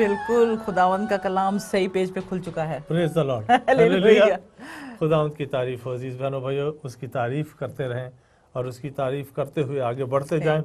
बिल्कुल, खुदावंद का कलाम सही पेज पे खुल चुका है। Praise the Lord, hallelujah. खुदावंद की तारीफ हो। अजीज बहनों भाइयों, उसकी तारीफ करते रहें और उसकी तारीफ करते हुए आगे बढ़ते जाएं,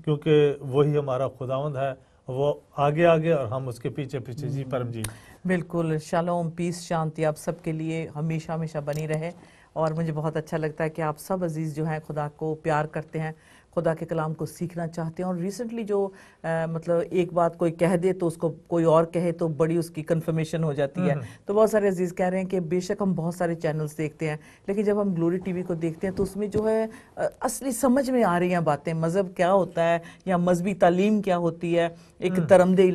क्योंकि वही हमारा खुदावंद है। वो आगे आगे और हम उसके पीछे पीछे। जी परमजीत। बिल्कुल, शालोम, पीस, शांति आप सबके लिए हमेशा हमेशा बनी रहे। और मुझे बहुत अच्छा लगता है कि आप सब अजीज़ जो हैं खुदा को प्यार करते हैं, खुदा के कलाम को सीखना चाहते हैं। और रिसेंटली जो मतलब एक बात कोई कह दे तो उसको कोई और कहे तो बड़ी उसकी कंफर्मेशन हो जाती है। तो बहुत सारे अजीज़ कह रहे हैं कि बेशक हम बहुत सारे चैनल्स देखते हैं, लेकिन जब हम ग्लोरी टीवी को देखते हैं तो उसमें जो है असली समझ में आ रही हैं बातें, मज़हब क्या होता है या मजहबी तालीम क्या होती है, एक धर्म दे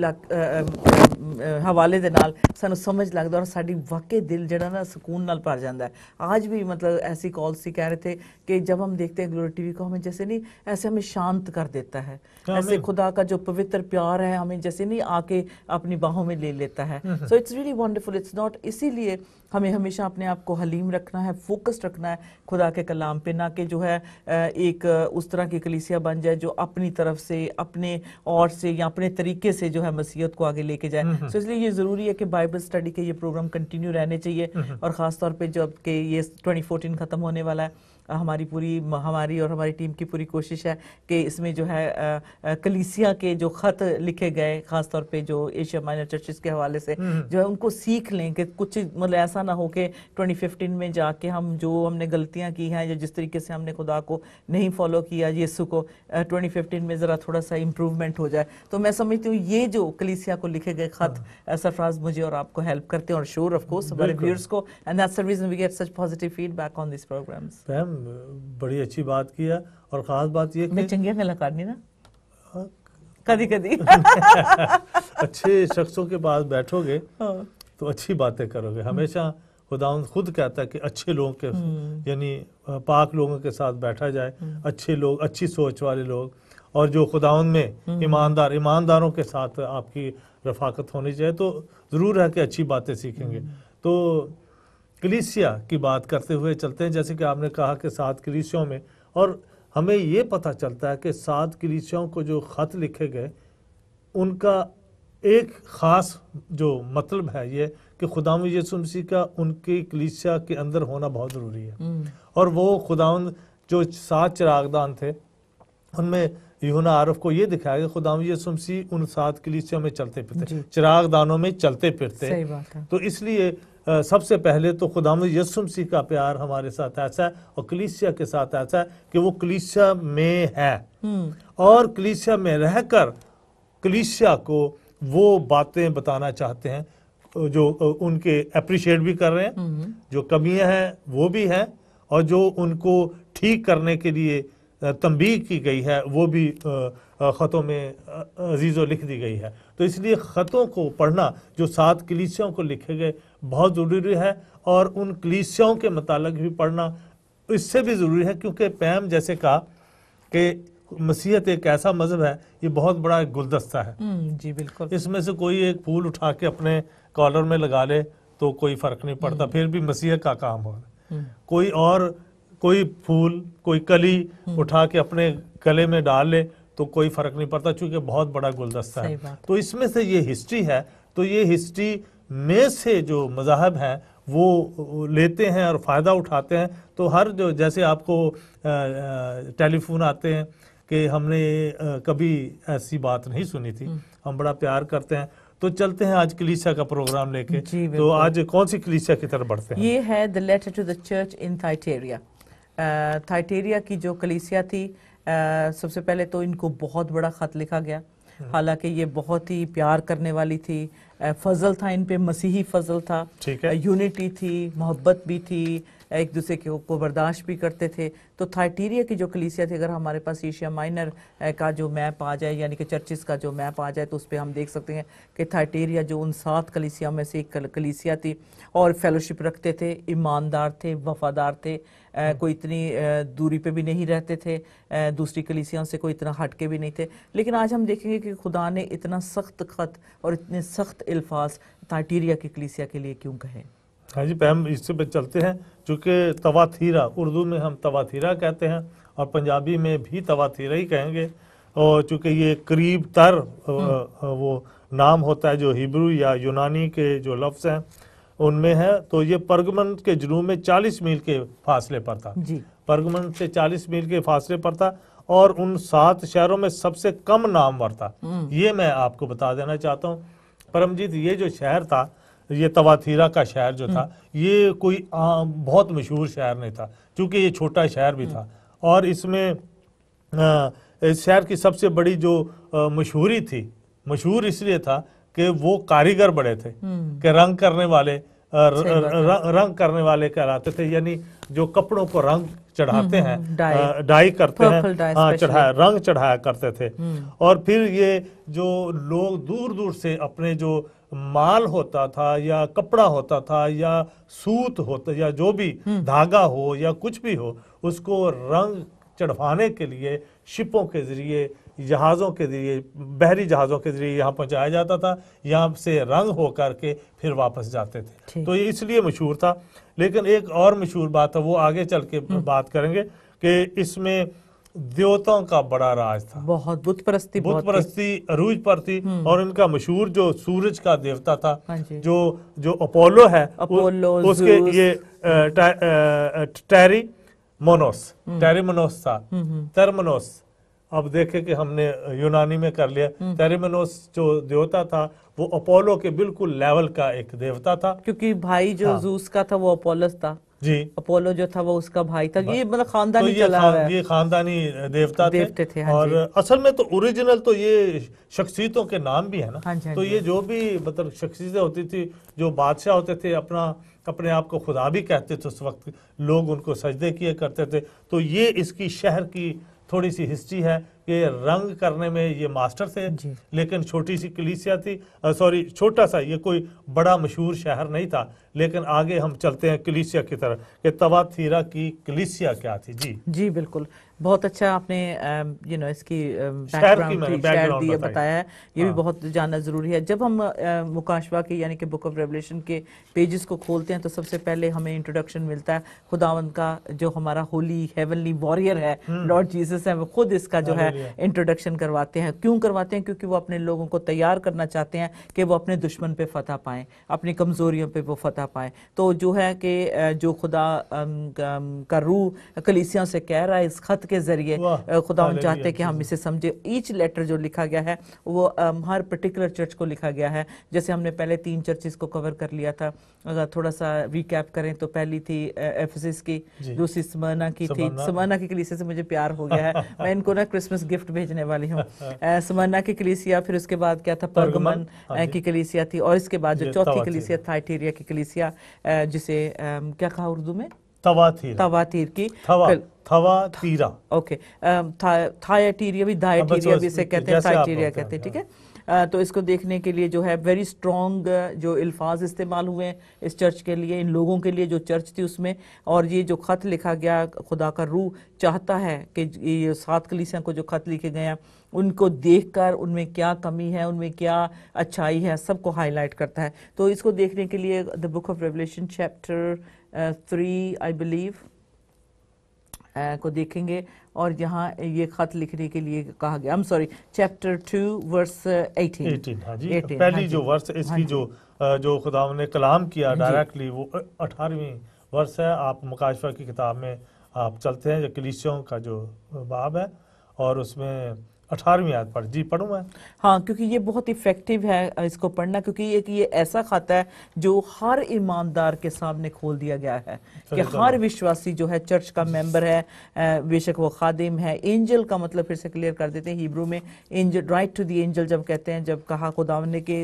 हवाले दे नाल सानू समझ लगता और साडी वाकई दिल जड़ा ना सुकून नाल भर जाता है। आज भी मतलब ऐसी कॉल्स ही कह रहे थे कि जब हम देखते हैं ग्लोरी टीवी को, हमें जैसे नहीं ऐसे हमें शांत कर देता है, ऐसे खुदा का जो पवित्र प्यार है हमें जैसे नहीं आके अपनी बाहों में ले लेता है। So it's really wonderful. It's not, इसीलिए हमें हमेशा अपने आप को हलीम रखना है, फोकस्ड रखना है खुदा के कलाम पे, ना कि जो है एक उस तरह की कलीसिया बन जाए जो अपनी तरफ से, अपने और से या अपने तरीके से जो है मसीहत को आगे लेके जाए। सो इसलिए ये ज़रूरी है कि बाइबल स्टडी के ये प्रोग्राम कंटिन्यू रहने चाहिए। और ख़ास तौर पे जब कि ये 2014 ख़त्म होने वाला है, हमारी और हमारी टीम की पूरी कोशिश है कि इसमें जो है कलीसिया के जो ख़त लिखे गए, ख़ास तौर पे जो एशिया माइनर चर्चेस के हवाले से जो है उनको सीख लें कि कुछ मतलब ऐसा ना हो कि 2015 में जाके हम जो हमने गलतियां की हैं या जिस तरीके से हमने खुदा को नहीं फॉलो किया यीशु को, 2015 में ज़रा थोड़ा सा इम्प्रूवमेंट हो जाए। तो मैं समझती हूँ ये जो कलीसिया को लिखे गए ख़त सरफराज मुझे और आपको हेल्प करते हैं, और श्योर ऑफ कोर्स हमारे व्यूअर्स को, and that's the reason we get such positive feedback on this programmes. बड़ी अच्छी बात की है। और खास बात ये मैं चंगिया गल्लां करनी ना कदी कदी अच्छे शख्सों के पास बैठोगे तो अच्छी बातें करोगे। हमेशा खुदावंद खुद कहता है कि अच्छे लोगों के यानी पाक लोगों के साथ बैठा जाए, अच्छे लोग, अच्छी सोच वाले लोग, और जो खुदावंद में ईमानदारों के साथ आपकी रफाकत होनी चाहिए। तो ज़रूर है कि अच्छी बातें सीखेंगे। तो कलीसिया की बात करते हुए चलते हैं। जैसे कि आपने कहा कि 7 कलीसियाओं में, और हमें ये पता चलता है कि 7 कलीसियाओं को जो ख़त लिखे गए उनका एक ख़ास जो मतलब है ये कि खुदावंद यीशु मसीह का उनकी कलीसिया के अंदर होना बहुत ज़रूरी है। और वो खुदावंद जो 7 चिरागदान थे उनमें यूहन्ना आरफ को ये दिखाया कि खुदावंद यीशु मसीह उन 7 कलीसियाओं में चलते फिरते, चिरागदानों में चलते फिरते। तो इसलिए सबसे पहले तो खुदावंद यीशु मसीह का प्यार हमारे साथ ऐसा है और कलीसिया के साथ ऐसा है कि वो कलीसिया में है और कलीसिया में रहकर कलीसिया को वो बातें बताना चाहते हैं जो उनके अप्रिशिएट भी कर रहे हैं, जो कमियां हैं वो भी हैं, और जो उनको ठीक करने के लिए तंबीह की गई है वो भी ख़तों में अजीज़ों लिख दी गई है। तो इसलिए ख़तों को पढ़ना जो 7 कलीसियाओं को लिखे गए बहुत ज़रूरी है, और उन कलीसियाओं के मुतालिक भी पढ़ना इससे भी ज़रूरी है, क्योंकि पैम जैसे कहा कि मसीहत एक ऐसा मज़हब है, ये बहुत बड़ा एक गुलदस्ता है। जी बिल्कुल। इसमें से कोई एक फूल उठा के अपने कॉलर में लगा ले तो कोई फ़र्क नहीं पड़ता, फिर भी मसीहत का काम होगा। कोई फूल, कोई कली उठा के अपने गले में डाल ले तो कोई फ़र्क नहीं पड़ता, क्योंकि बहुत बड़ा गुलदस्ता है। तो इसमें से ये हिस्ट्री है, तो ये हिस्ट्री में से जो मज़ाहब हैं वो लेते हैं और फ़ायदा उठाते हैं। तो हर जो जैसे आपको टेलीफोन आते हैं कि हमने कभी ऐसी बात नहीं सुनी थी, हम बड़ा प्यार करते हैं। तो चलते हैं आज कलीसिया का प्रोग्राम लेके। तो आज कौन सी कलीसिया की तरफ बढ़ते हैं? ये है the letter to the church in Thyatira. Thyatira की जो कलीसिया थी, सबसे पहले तो इनको बहुत बड़ा ख़त लिखा गया। हालांकि ये बहुत ही प्यार करने वाली थी, फजल था इन पे, मसीही फजल था, यूनिटी थी, मोहब्बत भी थी, एक दूसरे को बर्दाश्त भी करते थे। तो थाइटेरिया की जो कलीसिया थी, अगर हमारे पास एशिया माइनर का जो मैप आ जाए, यानी कि चर्चिस का जो मैप आ जाए, तो उस पर हम देख सकते हैं कि थाइटेरिया जो उन 7 कलीसिया में से एक कलीसिया थी, और फेलोशिप रखते थे, ईमानदार थे, वफादार थे, कोई इतनी दूरी पे भी नहीं रहते थे, दूसरी कलीसियाओं से कोई इतना हटके भी नहीं थे। लेकिन आज हम देखेंगे कि खुदा ने इतना सख्त ख़त और इतने सख्त अल्फाज थाइटेरिया की कलीसिया के लिए क्यों कहे। हाँ जी, हम इससे पे चलते हैं, चूँकि तवाथीरा, उर्दू में हम तवाथीरा कहते हैं और पंजाबी में भी तवाथीरा ही कहेंगे, और चूँकि ये करीब तर वो नाम होता है जो हिब्रू या यूनानी के जो लफ्ज़ हैं उनमें है, तो ये परगमन के जनूब में 40 मील के फासले पर था। जी। परगमन से 40 मील के फासले पर था और उन 7 शहरों में सबसे कम नामवर था। ये मैं आपको बता देना चाहता हूँ परमजीत, ये जो शहर था, ये तवाथीरा का शहर जो था, ये कोई बहुत मशहूर शहर नहीं था, क्योंकि ये छोटा शहर भी था। और इसमें इस शहर की सबसे बड़ी जो मशहूरी थी, मशहूर इसलिए था कि वो कारीगर बड़े थे, कि रंग करने वाले रंग करने वाले कहलाते थे, यानी जो कपड़ों को रंग चढ़ाते हैं, डाई करते हैं, हाँ रंग चढ़ाया करते थे। और फिर ये जो लोग दूर दूर से अपने जो माल होता था या कपड़ा होता था या सूत होता या जो भी धागा हो या कुछ भी हो, उसको रंग चढ़वाने के लिए शिपों के जरिए, जहाज़ों के जरिए, बहरी जहाज़ों के जरिए यहाँ पहुँचाया जाता था। यहाँ से रंग हो करके फिर वापस जाते थे, तो ये इसलिए मशहूर था। लेकिन एक और मशहूर बात है, वो आगे चल के बात करेंगे, कि इसमें देवताओं का बड़ा राज था। बहुत बुत परस्ती अरूज पर थी। और इनका मशहूर जो सूरज का देवता था, जो अपोलो है, उसके ये टेरिमोनोस था, तेरमोनोस। अब देखे कि हमने यूनानी में कर लिया। तेरमोनोस जो देवता था वो अपोलो के बिल्कुल लेवल का एक देवता था, क्योंकि भाई जो जूस का था वो अपोलोस था जी, अपोलो जो था वो उसका भाई था। ये मतलब खानदानी चला हुआ है, ये खानदानी देवता थे। हाँ, और असल में तो ओरिजिनल तो ये शख्सियतों के नाम भी है ना। तो ये जो भी मतलब शख्सियतें होती थी, जो बादशाह होते थे, अपने आप को खुदा भी कहते थे, उस वक्त लोग उनको सजदे किए करते थे। तो ये इसकी शहर की थोड़ी सी हिस्ट्री है कि रंग करने में ये मास्टर थे, लेकिन छोटी सी कलीसिया थी, सॉरी छोटा सा, ये कोई बड़ा मशहूर शहर नहीं था। लेकिन आगे हम चलते हैं कलीसिया की तरफ, कि तवाथीरा की कलीसिया क्या थी। जी बिल्कुल, बहुत अच्छा आपने इसकी बैकग्राउंड बताया है। ये भी बहुत जानना जरूरी है। जब हम मुकाशवा की यानी कि बुक ऑफ रेवलेशन के पेजेस को खोलते हैं तो सबसे पहले हमें इंट्रोडक्शन मिलता है खुदावंद का, जो हमारा होली हेवनली वॉरियर है, लॉर्ड जीसस है, वो खुद इसका जो है इंट्रोडक्शन करवाते हैं। क्यों करवाते हैं? क्योंकि वो अपने लोगों को तैयार करना चाहते हैं कि वो अपने दुश्मन पे फतह पाएं, अपनी कमजोरियों पे वो फतह पाएं। तो जो है कि जो खुदा का रूह कलीसियाओं से कह रहा है इस खत के जरिए, खुदा चाहते हैं कि हम इसे समझे। ईच लेटर जो लिखा गया है वो हर पर्टिकुलर चर्च को लिखा गया है। जैसे हमने पहले 3 चर्चेस को कवर कर लिया था, अगर थोड़ा सा रिकैप करें तो पहली थी एफेसस की, दूसरी स्मरना की थी। स्मरना की कलीसिया से मुझे प्यार हो गया है, मैं इनको ना क्रिसमस गिफ्ट भेजने वाली हूँ। स्मरना की कलीसिया, फिर उसके बाद क्या था, परगमन की कलीसिया थी, और इसके बाद जो चौथी कलीसिया थाइटीरिया की कलीसिया, जिसे क्या कहा उर्दू में, तवातीर की थवातीरा, ओके, थायाटीरिया भी, दायाटीरिया भी इसे कहते हैं, थाइटीरिया कहते हैं, ठीक है। तो इसको देखने के लिए जो है वेरी स्ट्रॉन्ग जो अल्फाज इस्तेमाल हुए हैं इस चर्च के लिए, इन लोगों के लिए जो चर्च थी उसमें। और ये जो खत लिखा गया, खुदा का रूह चाहता है कि ये 7 कलीसियां को जो खत लिखे गए हैं उनको देखकर उनमें क्या कमी है, उनमें क्या अच्छाई है, सबको हाईलाइट करता है। तो इसको देखने के लिए the book of revelation chapter 3 I believe को देखेंगे, और यहाँ ये खत लिखने के लिए कहा गया, I'm sorry, चैप्टर 2 वर्स 18। हाँ जी, पहली जो वर्स इसकी जो खुदा ने कलाम किया डायरेक्टली, वो 18वीं वर्स है। आप मुकाशवा की किताब में आप चलते हैं, जो कलीसियों का जो बाब है, और उसमें 18वीं आयत पढ़, जी पढ़ूं मैं? हाँ, क्योंकि ये बहुत इफेक्टिव है इसको पढ़ना, क्योंकि ये ऐसा खाता है जो हर ईमानदार के सामने खोल दिया गया है कि हर विश्वासी जो है चर्च का मेंबर है, बेशक वो खादिम है। एंजल का मतलब फिर से क्लियर कर देते हैं, हिब्रू में angel, write to the angel जब कहते हैं, जब कहा खुदावंद ने कि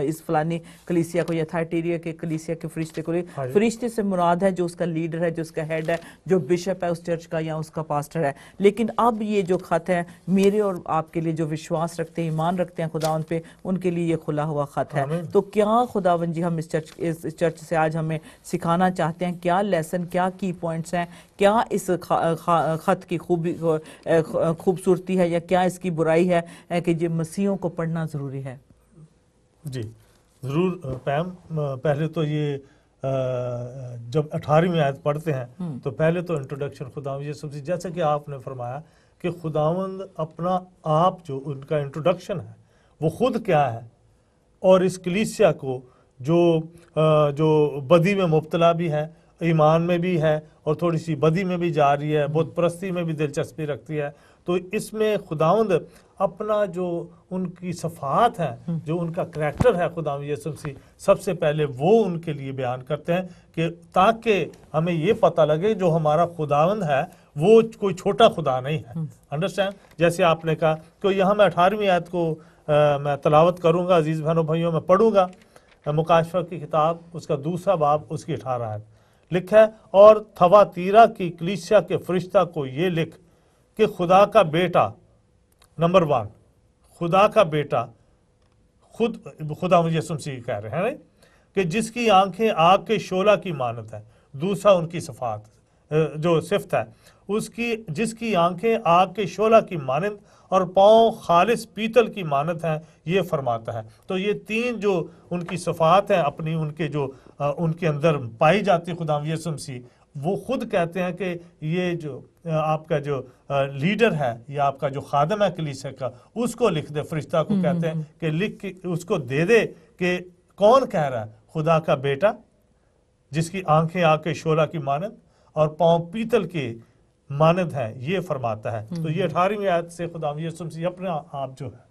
इस फलानी कलीसिया को या थाइटीरिया के कलीसिया के फरिश्ते को, फरिश्ते से मुराद है जो उसका लीडर है, जो उसका हेड है, जो बिशप है उस चर्च का या उसका पास्टर है। लेकिन अब ये जो खत है मेरे और आपके लिए जो विश्वास रखते हैं, ईमान रखते हैं खुदावंद पे, उनके लिए ये खुला हुआ खत है। तो क्या खुदावंद जी हम इस चर्च से आज हमें सिखाना चाहते हैं, क्या लेसन, क्या की पॉइंट्स हैं, क्या इस खत की खूबसूरती है या क्या इसकी बुराई है कि ये मसीहों को पढ़ना ज़रूरी है? जी ज़रूर पैम, पहले तो ये जब 18वीं आयत पढ़ते हैं तो पहले तो इंट्रोडक्शन खुदावंद ये सबसे, जैसे कि आपने फरमाया कि खुदावंद अपना आप, जो उनका इंट्रोडक्शन है वो खुद क्या है, और इस कलीसिया को जो बदी में मुब्तला भी है, ईमान में भी है और थोड़ी सी बदी में भी जा रही है, बुत परस्ती में भी दिलचस्पी रखती है, तो इसमें खुदावंद अपना जो उनकी सफ़ात है, जो उनका करैक्टर है खुदावंद यीशु मसीह, सबसे पहले वो उनके लिए बयान करते हैं कि ताकि हमें ये पता लगे जो हमारा खुदावंद है वो कोई छोटा खुदा नहीं है। अंडरस्टैंड? जैसे आपने कहा कि यहाँ मैं 18वीं आयत को मैं तलावत करूँगा, अजीज़ बहनों भाइयों, मैं पढ़ूँगा मुकाशफा की किताब उसका 2 बाब उसकी 18 आयत। लिखा है, और थवातीरा की कलीसिया के फरिश्ता को ये लिख कि खुदा का बेटा, नंबर 1 खुदा का बेटा खुदा यीशु मसीह कह रहे हैं कि जिसकी आंखें आग के शोला की मानत है। दूसरा उनकी सिफात जो सिफ्त है उसकी, जिसकी आंखें आग के शोला की मानत और पाँव खालिस पीतल की मानत है, ये फरमाता है। तो ये 3 जो उनकी सिफात हैं अपनी, उनके जो उनके अंदर पाई जाती खुदा यीशु मसीह, वो खुद कहते हैं कि ये जो आपका जो लीडर है या आपका जो खादम है कलीसिया का, उसको लिख दे, फरिश्ता को कहते हैं कि लिख के उसको दे दे कि कौन कह रहा है, खुदा का बेटा जिसकी आंखें आग के शोला की मानत और पाँव पीतल की मानद है, ये फरमाता है। तो ये 18वीं आयत से खुदा यीशु मसीह अपने आप जो है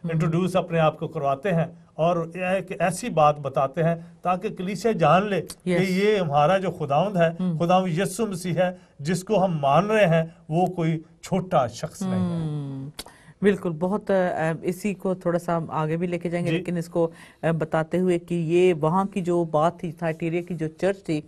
इंट्रोड्यूस अपने आप को करवाते हैं और एक ऐसी बात बताते हैं ताकि कलीसिया जान ले कि ये हमारा जो खुदावंद है, खुदावंद यीशु मसीह है, जिसको हम मान रहे हैं, वो कोई छोटा शख्स नहीं है। बिल्कुल, बहुत इसी को थोड़ा सा हम आगे भी लेके जाएंगे, लेकिन इसको बताते हुए कि ये वहाँ की जो बात थी, थाइटीरिया की जो चर्च थी,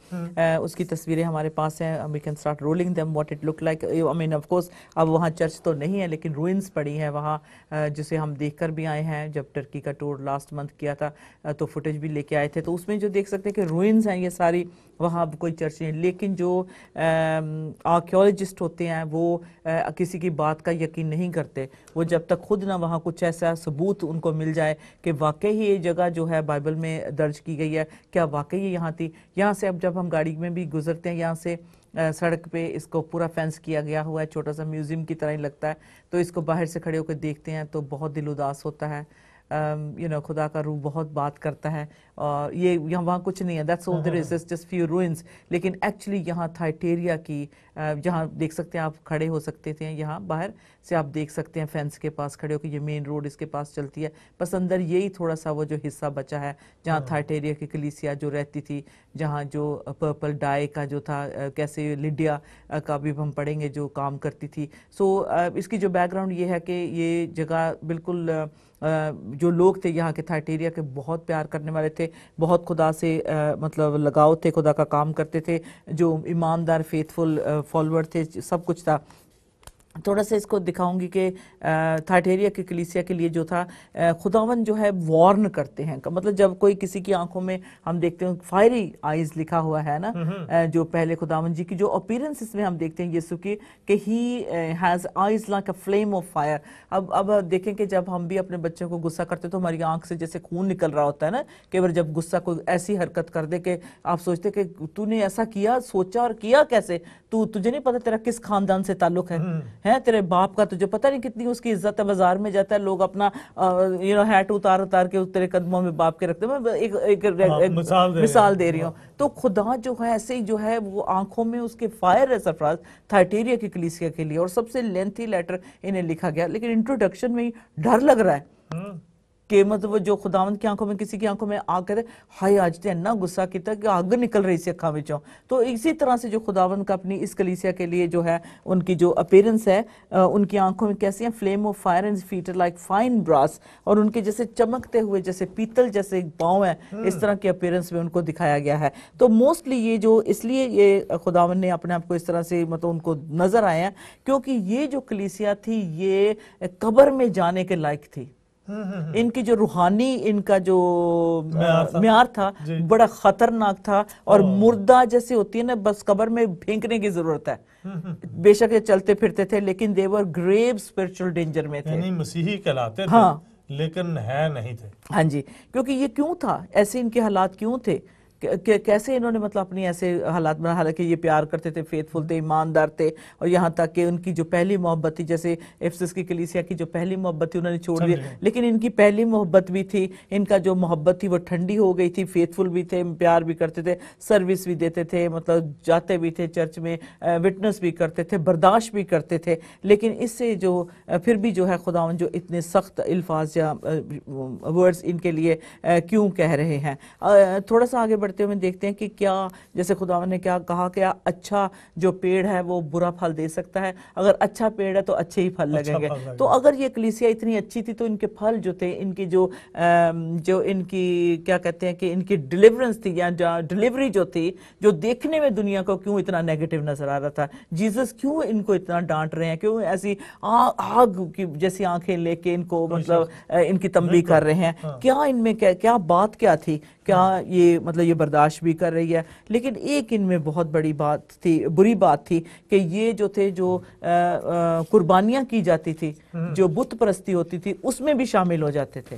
उसकी तस्वीरें हमारे पास हैं। We can start rolling them what it look like. I mean of course अब वहाँ चर्च तो नहीं है, लेकिन रूइंस पड़ी हैं वहाँ, जिसे हम देख कर भी आए हैं। जब टर्की का टूर लास्ट मंथ किया था तो फुटेज भी लेके आए थे, तो उसमें जो देख सकते हैं कि रूइंस हैं ये सारी, वहाँ अब कोई चर्च नहीं है। लेकिन जो आर्कियोलॉजिस्ट होते हैं वो किसी की बात का यकीन नहीं करते, वो जब तक खुद ना वहाँ कुछ ऐसा सबूत उनको मिल जाए कि वाकई ही ये जगह जो है बाइबल में दर्ज की गई है, क्या वाकई ये यहाँ थी। यहाँ से अब जब हम गाड़ी में भी गुजरते हैं, यहाँ से सड़क पे इसको पूरा फेंस किया गया हुआ है, छोटा सा म्यूजियम की तरह ही लगता है। तो इसको बाहर से खड़े होकर देखते हैं तो बहुत दिल उदास होता है। खुदा का रूह बहुत बात करता है। और ये यहाँ वहाँ कुछ नहीं है, that's all there is, just few ruins. लेकिन एक्चुअली यहाँ थाइटेरिया की, जहाँ देख सकते हैं आप खड़े हो सकते थे, यहाँ बाहर से आप देख सकते हैं फेंस के पास खड़े होकर, ये मेन रोड इसके पास चलती है, बस अंदर यही थोड़ा सा वो जो हिस्सा बचा है जहाँ थाइटेरिया की कलीसिया जो रहती थी, जहाँ जो पर्पल डाई का जो था, कैसे लिडिया का भी हम पढ़ेंगे जो काम करती थी। सो इसकी जो बैकग्राउंड ये है कि ये जगह बिल्कुल जो लोग थे यहाँ के थाइटेरिया के बहुत प्यार करने वाले थे, बहुत खुदा से मतलब लगाव थे, खुदा का काम करते थे, जो ईमानदार फेथफुल फॉलोअर थे, सब कुछ था। थोड़ा सा इसको दिखाऊंगी कि थाइटेरिया की कलीसिया के लिए जो था, खुदावन जो है वार्न करते हैं, मतलब जब कोई किसी की आंखों में हम देखते हैं फायरी आईज लिखा हुआ है ना, जो पहले खुदावन जी की जो अपीयरेंस इसमें हम देखते हैं यीशु की कि he has eyes like a flame of fire. अब देखें कि जब हम भी अपने बच्चों को गुस्सा करते तो हमारी आंख से जैसे खून निकल रहा होता है ना, कई बार जब गुस्सा कोई ऐसी हरकत कर दे कि आप सोचते कि तूने ऐसा किया, सोचा और किया कैसे, तुझे नहीं पता तेरा किस खानदान से ताल्लुक है, तेरे बाप का तुझे पता नहीं कितनी उसकी इज्जत है। बाजार में जाता है, लोग अपना हैट उतार के तेरे कदमों में बाप के रखते हैं। मैं एक मिसाल दे रही हूँ। तो खुदा जो है ऐसे ही जो है वो आंखों में उसके फायर है सरफराज थाइटेरिया की कलीसिया के लिए, और सबसे लेंथी लेटर इन्हें लिखा गया। लेकिन इंट्रोडक्शन में ही डर लग रहा है कि मतलब जो खुदावंद की आंखों में, किसी की आंखों में आग कहते हाय आज तो इतना गुस्सा किया कि आग निकल रही सी अखा विचों। तो इसी तरह से जो खुदावंद का अपनी इस कलीसिया के लिए जो है उनकी जो अपीयरेंस है, उनकी आंखों में कैसी है, flame of fire and feet like fine brass, और उनके जैसे चमकते हुए जैसे पीतल जैसे पाँव है, इस तरह की अपीयरेंस में उनको दिखाया गया है। तो मोस्टली ये जो इसलिए ये खुदावंद ने अपने आप को इस तरह से मतलब उनको नजर आए हैं क्योंकि ये जो कलीसिया थी ये कब्र में जाने के लायक थी। इनकी जो रूहानी इनका जो म्यार था बड़ा खतरनाक था, और मुर्दा जैसे होती है ना, बस कब्र में फेंकने की जरूरत है। बेशक ये चलते फिरते थे लेकिन दे वर ग्रेव स्पिरिचुअल डेंजर में थे, यानी मसीही कहलाते थे, हाँ, लेकिन है नहीं थे। हाँ जी, क्योंकि ये क्यों था ऐसे, इनके हालात क्यों थे कैसे इन्होंने मतलब अपनी ऐसे हालात में, हालांकि ये प्यार करते थे, फेथफुल थे, ईमानदार थे, और यहाँ तक कि उनकी जो पहली मोहब्बत थी, जैसे इफिसस की कलीसिया की जो पहली मोहब्बत थी उन्होंने छोड़ दी, लेकिन इनकी पहली मोहब्बत भी थी, इनका जो मोहब्बत थी वो ठंडी हो गई थी, फेथफुल भी थे, प्यार भी करते थे, सर्विस भी देते थे, मतलब जाते भी थे चर्च में, विटनेस भी करते थे, बर्दाश्त भी करते थे। लेकिन इससे जो फिर भी जो है खुदावन जो इतने सख्त अल्फाज या वर्ड्स इनके लिए क्यों कह रहे हैं। थोड़ा सा आगे बढ़ते हुए देखते हैं कि क्या, जैसे खुदावन ने क्या कहा, क्या अच्छा जो पेड़ है वो बुरा फल दे सकता है? अगर अच्छा पेड़ है तो अच्छे ही फल लगेंगे। तो अगर ये कलीसिया इतनी अच्छी थी तो इनके फल जो थे, इनकी जो इनकी क्या कहते हैं कि इनकी डिलीवरेंस थी या डिलीवरी जो थी, जो देखने में दुनिया को क्यों इतना नेगेटिव नजर आ रहा था, जीसस क्यों इनको इतना डांट रहे हैं, क्यों ऐसी आग की जैसी आंखें लेके इनको मतलब इनकी तंबी कर रहे हैं, क्या इनमें क्या बात क्या थी, क्या ये मतलब ये बर्दाश्त भी कर रही है। लेकिन एक इनमें बहुत बड़ी बात थी, बुरी बात थी कि ये जो थे, जो कुर्बानियां की जाती थी, जो बुत परस्ती होती थी, उसमें भी शामिल हो जाते थे।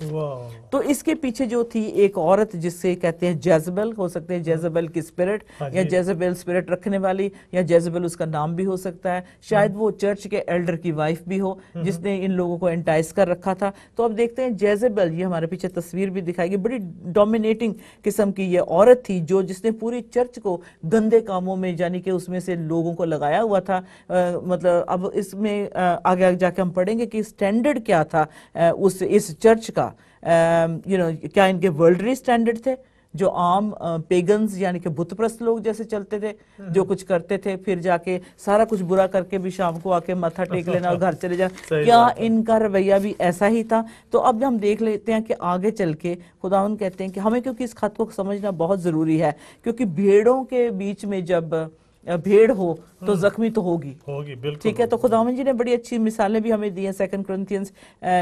तो इसके पीछे जो थी एक औरत, जिससे कहते हैं जेजबेल, हो सकते हैं जेजबेल की स्पिरिट या जेजबेल स्पिरिट रखने वाली, या जेजबेल उसका नाम भी हो सकता है, शायद वो चर्च के एल्डर की वाइफ भी हो जिसने इन लोगों को एंटाइस कर रखा था। तो अब देखते हैं जेजबेल, ये हमारे पीछे तस्वीर भी दिखाएगी, बड़ी डोमिनेटिंग किस्म की ये औरत थी, जिसने पूरी चर्च को गंदे कामों में, यानी कि उसमें से लोगों को लगाया हुआ था। मतलब अब इसमें आगे आगे जाके हम पढ़ेंगे कि स्टैंडर्ड क्या था इस चर्च का। क्या इनके वर्ल्डली स्टैंडर्ड थे, जो आम पेगन्स यानी कि बुतप्रस्त लोग जैसे चलते थे, जो कुछ करते थे, फिर जाके सारा कुछ बुरा करके भी शाम को आके माथा टेक लेना और घर चले जाना, क्या इनका रवैया भी ऐसा ही था? तो अब हम देख लेते हैं कि आगे चल के खुदावन कहते हैं कि हमें, क्योंकि इस खत को समझना बहुत जरूरी है, क्योंकि भेड़ों के बीच में जब भेड़ हो तो जख्मी तो होगी बिल्कुल, ठीक है। तो खुदावन जी ने बड़ी अच्छी मिसालें भी हमें दी हैं, 2 Corinthians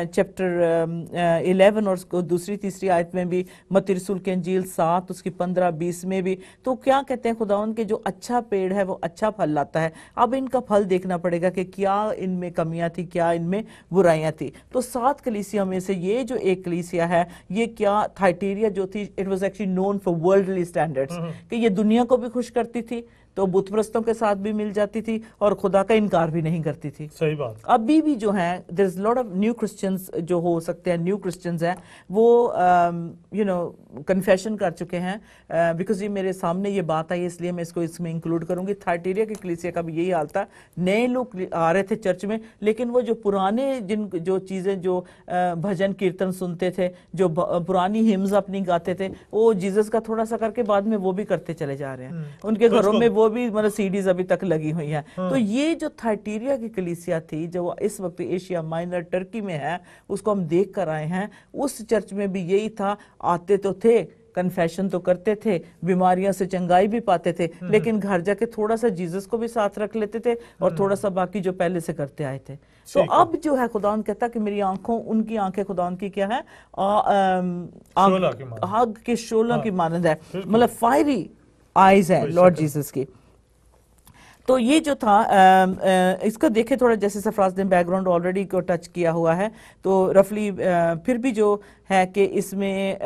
चैप्टर 11 और दूसरी तीसरी आयत में भी, मत्ती रसूल के इंजील 7 उसकी 15-20 में भी। तो क्या कहते हैं खुदावन के, जो अच्छा पेड़ है वो अच्छा फल लाता है। अब इनका फल देखना पड़ेगा कि क्या इनमें कमियां थी, क्या इनमें बुराइयां थी। तो 7 कलीसिया में से ये जो एक कलीसिया है, ये क्या थाइटेरिया जो थी, it was actually known for worldly standards, कि ये दुनिया को भी खुश करती थी, तो बुतप्रस्तों के साथ भी मिल जाती थी, और खुदा का इनकार भी नहीं करती थी। सही बात। अभी भी जो है, there is lot of new Christians जो हो सकते हैं, न्यू क्रिश्चियंस हैं, वो कन्फेशन कर चुके हैं, बिकॉज ये मेरे सामने ये बात आई इसलिए मैं इसको इसमें इंक्लूड करूंगी। थाइटेरिया की कलीसिया का भी यही हाल था, नए लोग आ रहे थे चर्च में, लेकिन वो जो पुराने जो चीजें, जो भजन कीर्तन सुनते थे, जो पुरानी हिम्स अपनी गाते थे, वो जीसस का थोड़ा सा करके बाद में वो भी करते चले जा रहे हैं। उनके घरों में वो भी मतलब सीडीज अभी तक लगी हुई हैं। तो ये जो थाइटेरिया की कलीसिया थी, जो इस वक्त एशिया माइनर टर्की में है, उसको हम देख कर आए हैं। उस चर्च में भी यही था, आते तो थे, कन्फेशन तो करते थे, बीमारियां से चंगाई भी पाते थे, लेकिन घर जाके थोड़ा सा जीसस को भी साथ रख लेते थे और थोड़ा सा बाकी जो पहले से करते आए थे। तो अब जो है खुदावन कहता कि मेरी आंखों, उनकी आंखें खुदावन की क्या है, आग के शोलों की मानंद है, मतलब फायरी आईज है लॉर्ड जीसस की। तो ये जो था इसको देखे थोड़ा, जैसे सरफराज ने बैकग्राउंड ऑलरेडी को टच किया हुआ है, तो रफली फिर भी जो है कि इसमें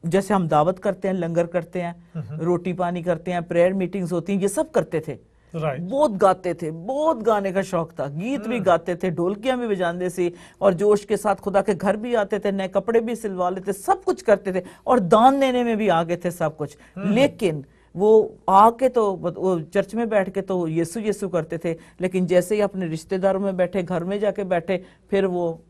जैसे हम दावत करते हैं, लंगर करते हैं, रोटी पानी करते हैं, प्रेयर मीटिंग्स होती हैं, ये सब करते थे। बहुत गाते थे, बहुत गाने का शौक था, गीत भी गाते थे, ढोलकियां भी बजाते थे, और जोश के साथ खुदा के घर भी आते थे, नए कपड़े भी सिलवा लेते, सब कुछ करते थे, और दान देने में भी आगे थे, सब कुछ। लेकिन वो आके तो वो चर्च में बैठ के तो यीशु यीशु करते थे, लेकिन जैसे ही अपने रिश्तेदारों में बैठे, घर में जाके बैठे, फिर वो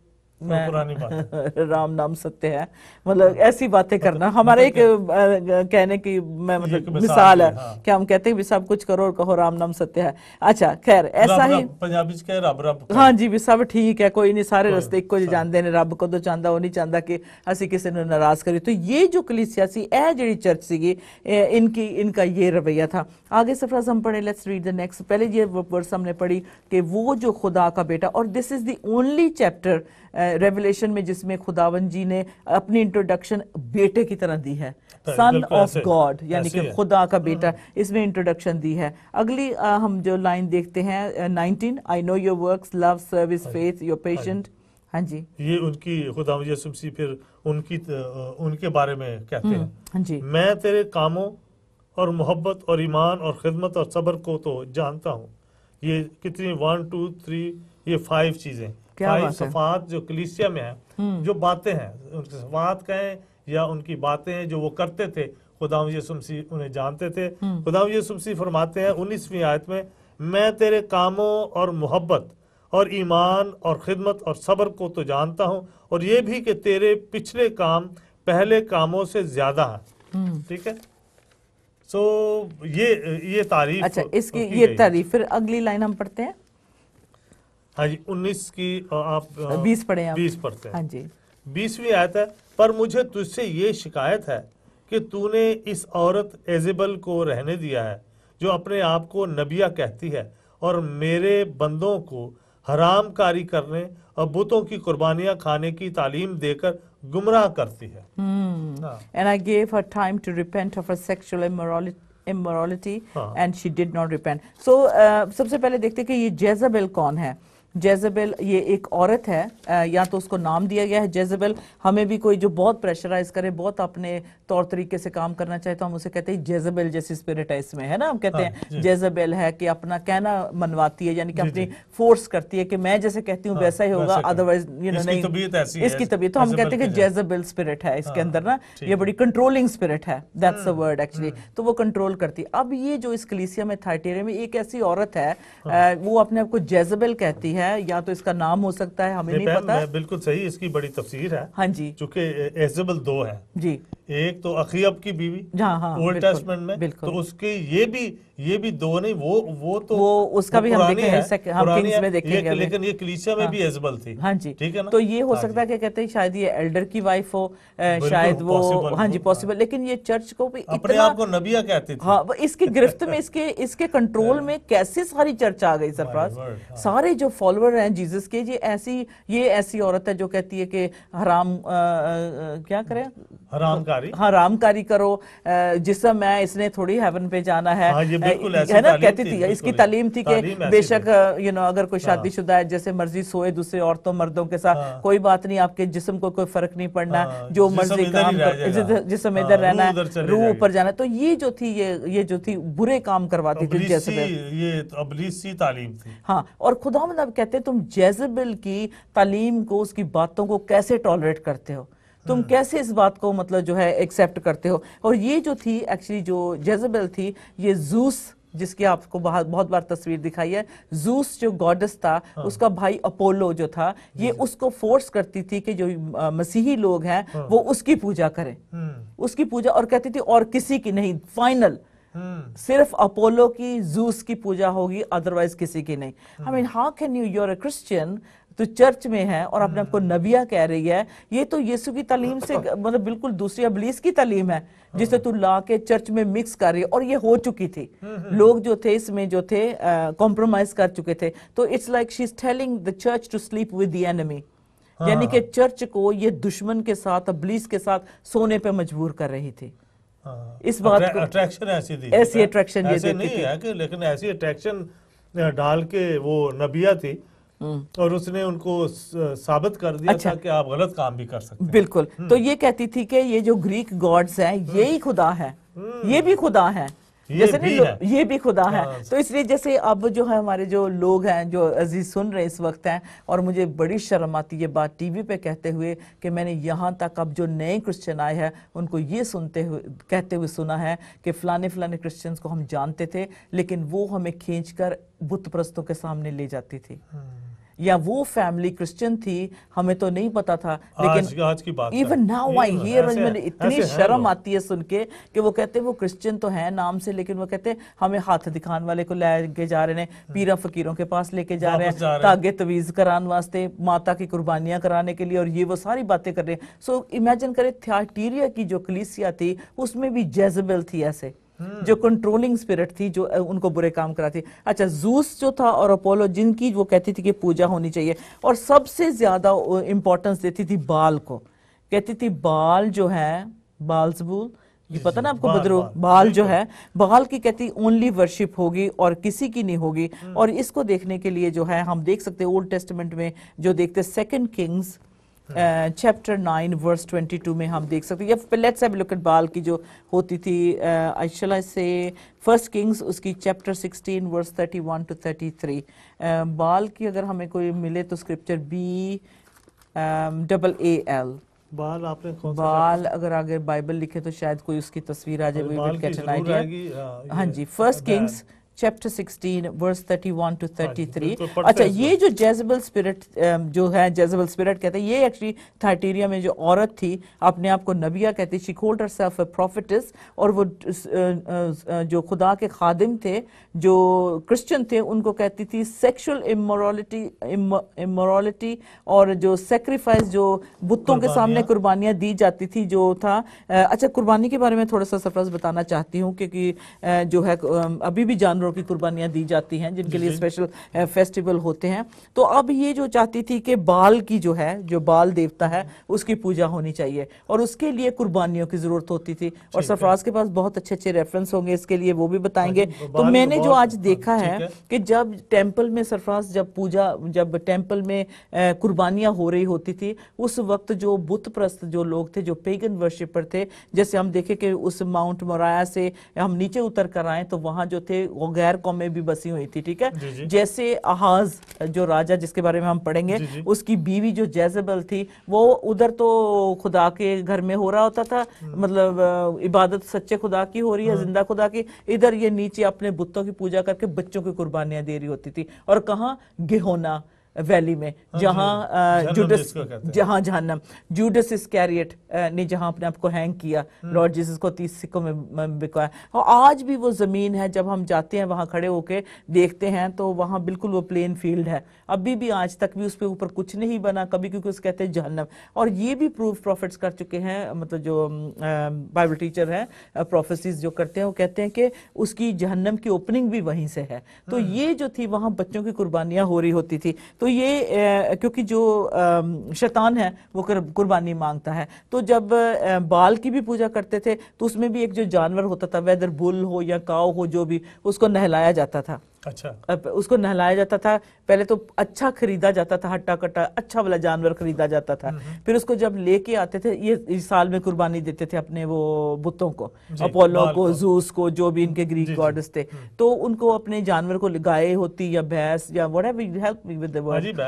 पुरानी बात राम नाम सत्य है, मतलब ऐसी बातें करना हमारा एक कहने की मतलब मिसाल है कि हम कहते हैं भी सब कुछ करो और कहो राम नाम सत्य है। अच्छा खैर ऐसा ही पंजाबी च रब रब, हाँ जी भी सब ठीक है, कोई नहीं, सारे रस्ते इको जी जाते ने, रब को तो चाहता, वो नहीं चाहता कि असी किसी ने नाराज करिए। तो ये जो कलीसिया सी, ए जी चर्च सी, इनका ये रवैया था। आगे सरफराज हम पढ़े, लेट्स रीड द नेक्स्ट। पहले ये वर्स हमने पढ़ी कि वो जो खुदा का बेटा, और this is the only chapter revelation में जिसमें खुदावन जी ने अपनी इंट्रोडक्शन बेटे की तरह दी है, सन ऑफ गॉड, यानी कि खुदा का बेटा, इसमें इंट्रोडक्शन दी है। अगली हम जो लाइन देखते हैं 19, I know your works, love, service, faith, your patient, हाँ जी, ये उनकी खुदा यीशु मसीह फिर उनके बारे में कहते हैं। हाँ जी, मैं तेरे कामों और मोहब्बत और ईमान और खिदमत और सब्र को तो जानता हूँ। ये कितनी 1 2 3 ये 5 चीजें, क्या 5 बात है। सफात जो कलीसिया में है, जो बातें हैं, उनकी सफात कहें या उनकी बातें हैं जो वो करते थे, खुदा यीशु मसीह उन्हें जानते थे। खुदा यीशु मसीह फरमाते हैं 19वीं आयत में, मैं तेरे कामों और मोहब्बत और ईमान और खिदमत और सब्र को तो जानता हूँ, और ये भी कि तेरे पिछले काम पहले कामों से ज्यादा है। ठीक है, सो ये तारीफ। अच्छा, इसकी ये तारीफ। फिर अगली लाइन हम पढ़ते हैं। हाँ जी, 19 की आप 20 पढ़े आप। 20 पढ़ते हैं। हाँ जी, 20वीं आयत है, पर मुझे तुझसे ये शिकायत है कि तूने इस औरत एजेबल को रहने दिया है, जो अपने आप को नबिया कहती है और मेरे बंदों को हरामकारी करने और बुतों की कुर्बानियां खाने की तालीम देकर गुमराह करती है। हाँ। and I gave her time to repent of her sexual immorality हाँ। and she did not repent. So सबसे पहले देखते हैं कि ये जेज़ेबेल कौन है। जेज़ेबेल ये एक औरत है, या तो उसको नाम दिया गया है जेज़ेबेल। हमें भी कोई जो बहुत प्रेशराइज करे, बहुत अपने तौर तरीके से काम करना चाहे, तो हम उसे कहते हैं जेज़ेबेल जैसी स्पिरिट है इसमें, है ना। हम कहते हैं जेज़ेबेल है कि अपना कहना मनवाती है, यानी कि अपनी फोर्स करती है कि मैं जैसे कहती हूँ वैसा ही होगा, अदरवाइज नहीं, इसकी तबीयत। तो हम कहते हैं कि जेज़ेबेल स्पिरिट है इसके अंदर ना, ये बड़ी कंट्रोलिंग स्पिरिट है, दैट्स द वर्ड एक्चुअली। तो वो कंट्रोल करती है। अब ये जो इस कलीसिया में थाइटेरिया में एक ऐसी औरत है, वो अपने आप को जेज़ेबेल कहती है, या तो इसका नाम हो सकता है, हमें नहीं पता। बिल्कुल सही, इसकी बड़ी तफसीर है। हाँ जी, चूंकि एजेबल 2 है जी, एक तो अखीब की बीवी ओल्ड बिल्कुल, टेस्टमेंट में, बिल्कुल। तो उसके ये भी 2 नहीं, वो तो वो उसका भी हम पुरानी देखेंगे, है, हम पुरानी किंग्स है, में देखेंगे अभी। लेकिन ये कलीसिया में भी एजेबल थी। हाँ जी, ठीक है ना। तो ये हो हाँ सकता है जी। कि कहते हैं शायद ये एल्डर की वाइफ हो, बिल्कुल शायद वो, possible हाँ जी हो, पॉसिबल। लेकिन ये चर्च को भी अपने इतना, आप को नबिया कहती थी। हाँ, वो इसकी गिरफ्त में, इसके कंट्रोल में कैसे सारी चर्च आ गई सरफराज। हाँ। सारे जो फॉलोअर हैं जीसस के, ये ऐसी औरत है जो कहती है कि हराम क्या करें, हरामकारी करो, जिसम मैं इसने थोड़ी हेवन पे जाना है। हाँ, ये बिल्कुल ऐसी है ना, तालीम कहती थी, थी, इसकी तालीम थी कि बेशक अगर कोई शादीशुदा है, जैसे मर्जी सोए दूसरे औरतों मर्दों के साथ, कोई बात नहीं, आपके जिस्म को कोई फर्क नहीं पड़ना, जो मर्जी काम कर, जिस्म इधर रहना है, रूह ऊपर जाना है। तो ये जो थी बुरे काम करवाती थी जेज़ेबेल, ये अबलीसी तालीम थी। हाँ, और खुदावंद अब कहते हैं तुम जेज़ेबेल की तालीम को, उसकी बातों को कैसे टॉलरेट करते हो, तुम कैसे इस बात को मतलब जो है एक्सेप्ट करते हो। और ये जो थी एक्चुअली, जो जेज़ेबेल थी, ये ज़ूस, जिसकी आपको बहुत बार तस्वीर दिखाई है, ज़ूस जो गॉडेस था, उसका भाई अपोलो जो था, ये उसको फोर्स करती थी कि जो मसीही लोग हैं वो उसकी पूजा करें, उसकी पूजा, और कहती थी और किसी की नहीं, फाइनल सिर्फ अपोलो की, ज़ूस की पूजा होगी, अदरवाइज किसी की नहीं। I mean, how can you are a Christian, तो चर्च में है और अपने आप को नबिया कह रही है। ये तो यीशु की तालीम से मतलब बिल्कुल दूसरी इब्लीस की तालीम है, जिसे तू ला के चर्च में मिक्स कर रही है। और ये हो चुकी थी, लोग जो थे इसमें जो थे कॉम्प्रोमाइज कर चुके थे। तो it's like she is telling the church to sleep with the enemy, यानी कि चर्च को ये दुश्मन के साथ, इब्लीस के साथ सोने पे मजबूर कर रही थी। इस बात को अट्रैक्शन ऐसी अट्रैक्शन ये देती नहीं थी। है कि, लेकिन ऐसी अट्रैक्शन डाल के वो नबिया थी, और उसने उनको साबित कर दिया था कि आप गलत काम भी कर सकते हैं। बिल्कुल। तो ये कहती थी कि ये जो ग्रीक गॉड्स हैं, यही खुदा है, ये भी खुदा है, जैसे नहीं, ये भी खुदा है। तो इसलिए जैसे अब जो है हमारे जो लोग हैं, जो अजीज सुन रहे इस वक्त हैं, और मुझे बड़ी शर्म आती है बात टीवी पे कहते हुए कि मैंने यहाँ तक अब जो नए क्रिश्चियन आए हैं उनको ये कहते हुए सुना है कि फलाने फलाने क्रिश्चियंस को हम जानते थे, लेकिन वो हमें खींचकर बुत परस्तों के सामने ले जाती थी, या वो फैमिली क्रिश्चियन थी, हमें तो नहीं पता था। लेकिन आज की बात इवन नाउ आई हियर, मुझे इतनी शर्म आती है सुन के कि वो कहते हैं वो क्रिश्चियन तो है नाम से, लेकिन वो कहते हैं हमें हाथ दिखाने वाले को लेके जा रहे हैं, पीरा फकीरों के पास लेके जा रहे हैं, तागे तवीज कराने वास्ते, माता की कुर्बानियां कराने के लिए, और ये वो सारी बातें कर रहे हैं। सो इमेजिन करें, थियाटीरिया की जो कलीसिया थी उसमें भी जेज़ेबेल थी, ऐसे जो कंट्रोलिंग स्पिरिट थी, जो उनको बुरे काम कराती। अच्छा, ज़ूस जो था और अपोलो, जिनकी वो कहती थी कि पूजा होनी चाहिए, और सबसे ज्यादा इंपॉर्टेंस देती थी बाल को। कहती थी बाल जो है, बालज़बूल, ये पता ना आपको बाल, बदरो बाल, बाल जो बिल्कुल। है, बाल की कहती ओनली वर्शिप होगी और किसी की नहीं होगी। और इसको देखने के लिए जो है हम देख सकते हैं ओल्ड टेस्टमेंट में जो देखते सेकंड किंग्स चैप्टर 9 वर्स 22 में हम देख सकते हैं। या let's have a look at बाल की जो होती थी, शैल आई से फर्स्ट किंग्स उसकी चैप्टर 16 वर्स 31 to 33। बाल की अगर हमें कोई मिले तो स्क्रिप्चर BAAL बाल आपने कौन सा बाल, अगर आगे बाइबल लिखे तो शायद कोई उसकी तस्वीर आ जाए, वी बाल विल की गेट एन जरूर आइडिया। आएगी। हाँ जी, first Kings chapter 16 verse 31 to 33। बिल्कुल, पढ़ते अच्छा, हैं ये जो जेजबल स्पिरिट जो है, जेजबल स्पिरिट कहते हैं, ये एक्चुअली थाइटीरिया में जो औरत थी अपने आप को नबिया कहती, शी कॉल्ड हरसेल्फ अ प्रोफेटिस। और वो जो खुदा के खादिम थे, जो क्रिश्चियन थे, उनको कहती थी सेक्सुअल इमोरलिटी और जो सेक्रीफाइस जो बुतों के सामने कुर्बानियां दी जाती थी जो था। अच्छा, कुर्बानी के बारे में थोड़ा सा सरफराज बताना चाहती हूँ, क्योंकि जो है अभी भी जानवरों की कुर्बानियां दी जाती हैं जिनके लिए स्पेशल फेस्टिवल होते हैं। तो अब ये जो चाहती थी कि बाल की जो है, जो बाल देवता है, उसकी पूजा होनी चाहिए और उसके लिए कुर्बानियों की जरूरत होती थी। और सरफराज के पास बहुत अच्छे अच्छे रेफरेंस होंगे इसके लिए, वो भी बताएंगे। तो मैंने जो आज देखा है कि जब टेम्पल में सरफराज, जब टेम्पल में कुर्बानियां हो रही होती थी, उस वक्त जो बुत प्रस्त जो लोग थे, जो पेगन वर्शिपर थे, जैसे हम देखें कि उस माउंट मोराया से हम नीचे उतर कर आए तो वहां जो थे वो गैर कौमें भी बसी हुई थी, ठीक है। जैसे आहाज जो राजा जिसके बारे में हम पढ़ेंगे, उसकी बीवी जो जेजबल थी, वो उधर तो खुदा के घर में हो रहा होता था, मतलब इबादत सच्चे खुदा की हो रही है, जिंदा खुदा की। इधर ये नीचे अपने बुतों की पूजा करके बच्चों की कुर्बानियां दे रही होती थी। और कहाँ? गेहोना वैली में, जहां जूडस, जहां जहन्नम, जूडस इस्कैरियट ने जहां अपने आप को हैंग किया, लॉर्ड जीसस को 30 सिक्कों में बिकवाया। और आज भी वो जमीन है, जब हम जाते हैं वहां खड़े होके देखते हैं तो वहां बिल्कुल वो प्लेन फील्ड है, अभी भी आज तक भी उस पे ऊपर कुछ नहीं बना कभी, क्योंकि उसे कहते हैं जहन्नम। और ये भी प्रूफ प्रॉफिट्स कर चुके हैं, मतलब जो बाइबल टीचर है, प्रोफेसीज जो करते हैं, वो कहते हैं कि उसकी जहन्नम की ओपनिंग भी वहीं से है। तो ये जो थी वहां बच्चों की कुर्बानियां हो रही होती थी। तो ये क्योंकि जो शैतान है वो कुर्बानी मांगता है, तो जब बाल की भी पूजा करते थे तो उसमें भी एक जो जानवर होता था, वेदर बुल हो या काऊ हो, जो भी, उसको नहलाया जाता था। अच्छा, उसको नहलाया जाता था। पहले तो अच्छा खरीदा जाता था, हट्टा कट्टा अच्छा वाला जानवर खरीदा जाता था। फिर उसको जब लेके आते थे, ये साल में कुर्बानी देते थे अपने वो बुतों को, अपोलो को, जूस को, जो भी इनके ग्रीक गॉडेस थे, तो उनको अपने जानवर को, गाय होती या भैंस या whatever, help me with the word,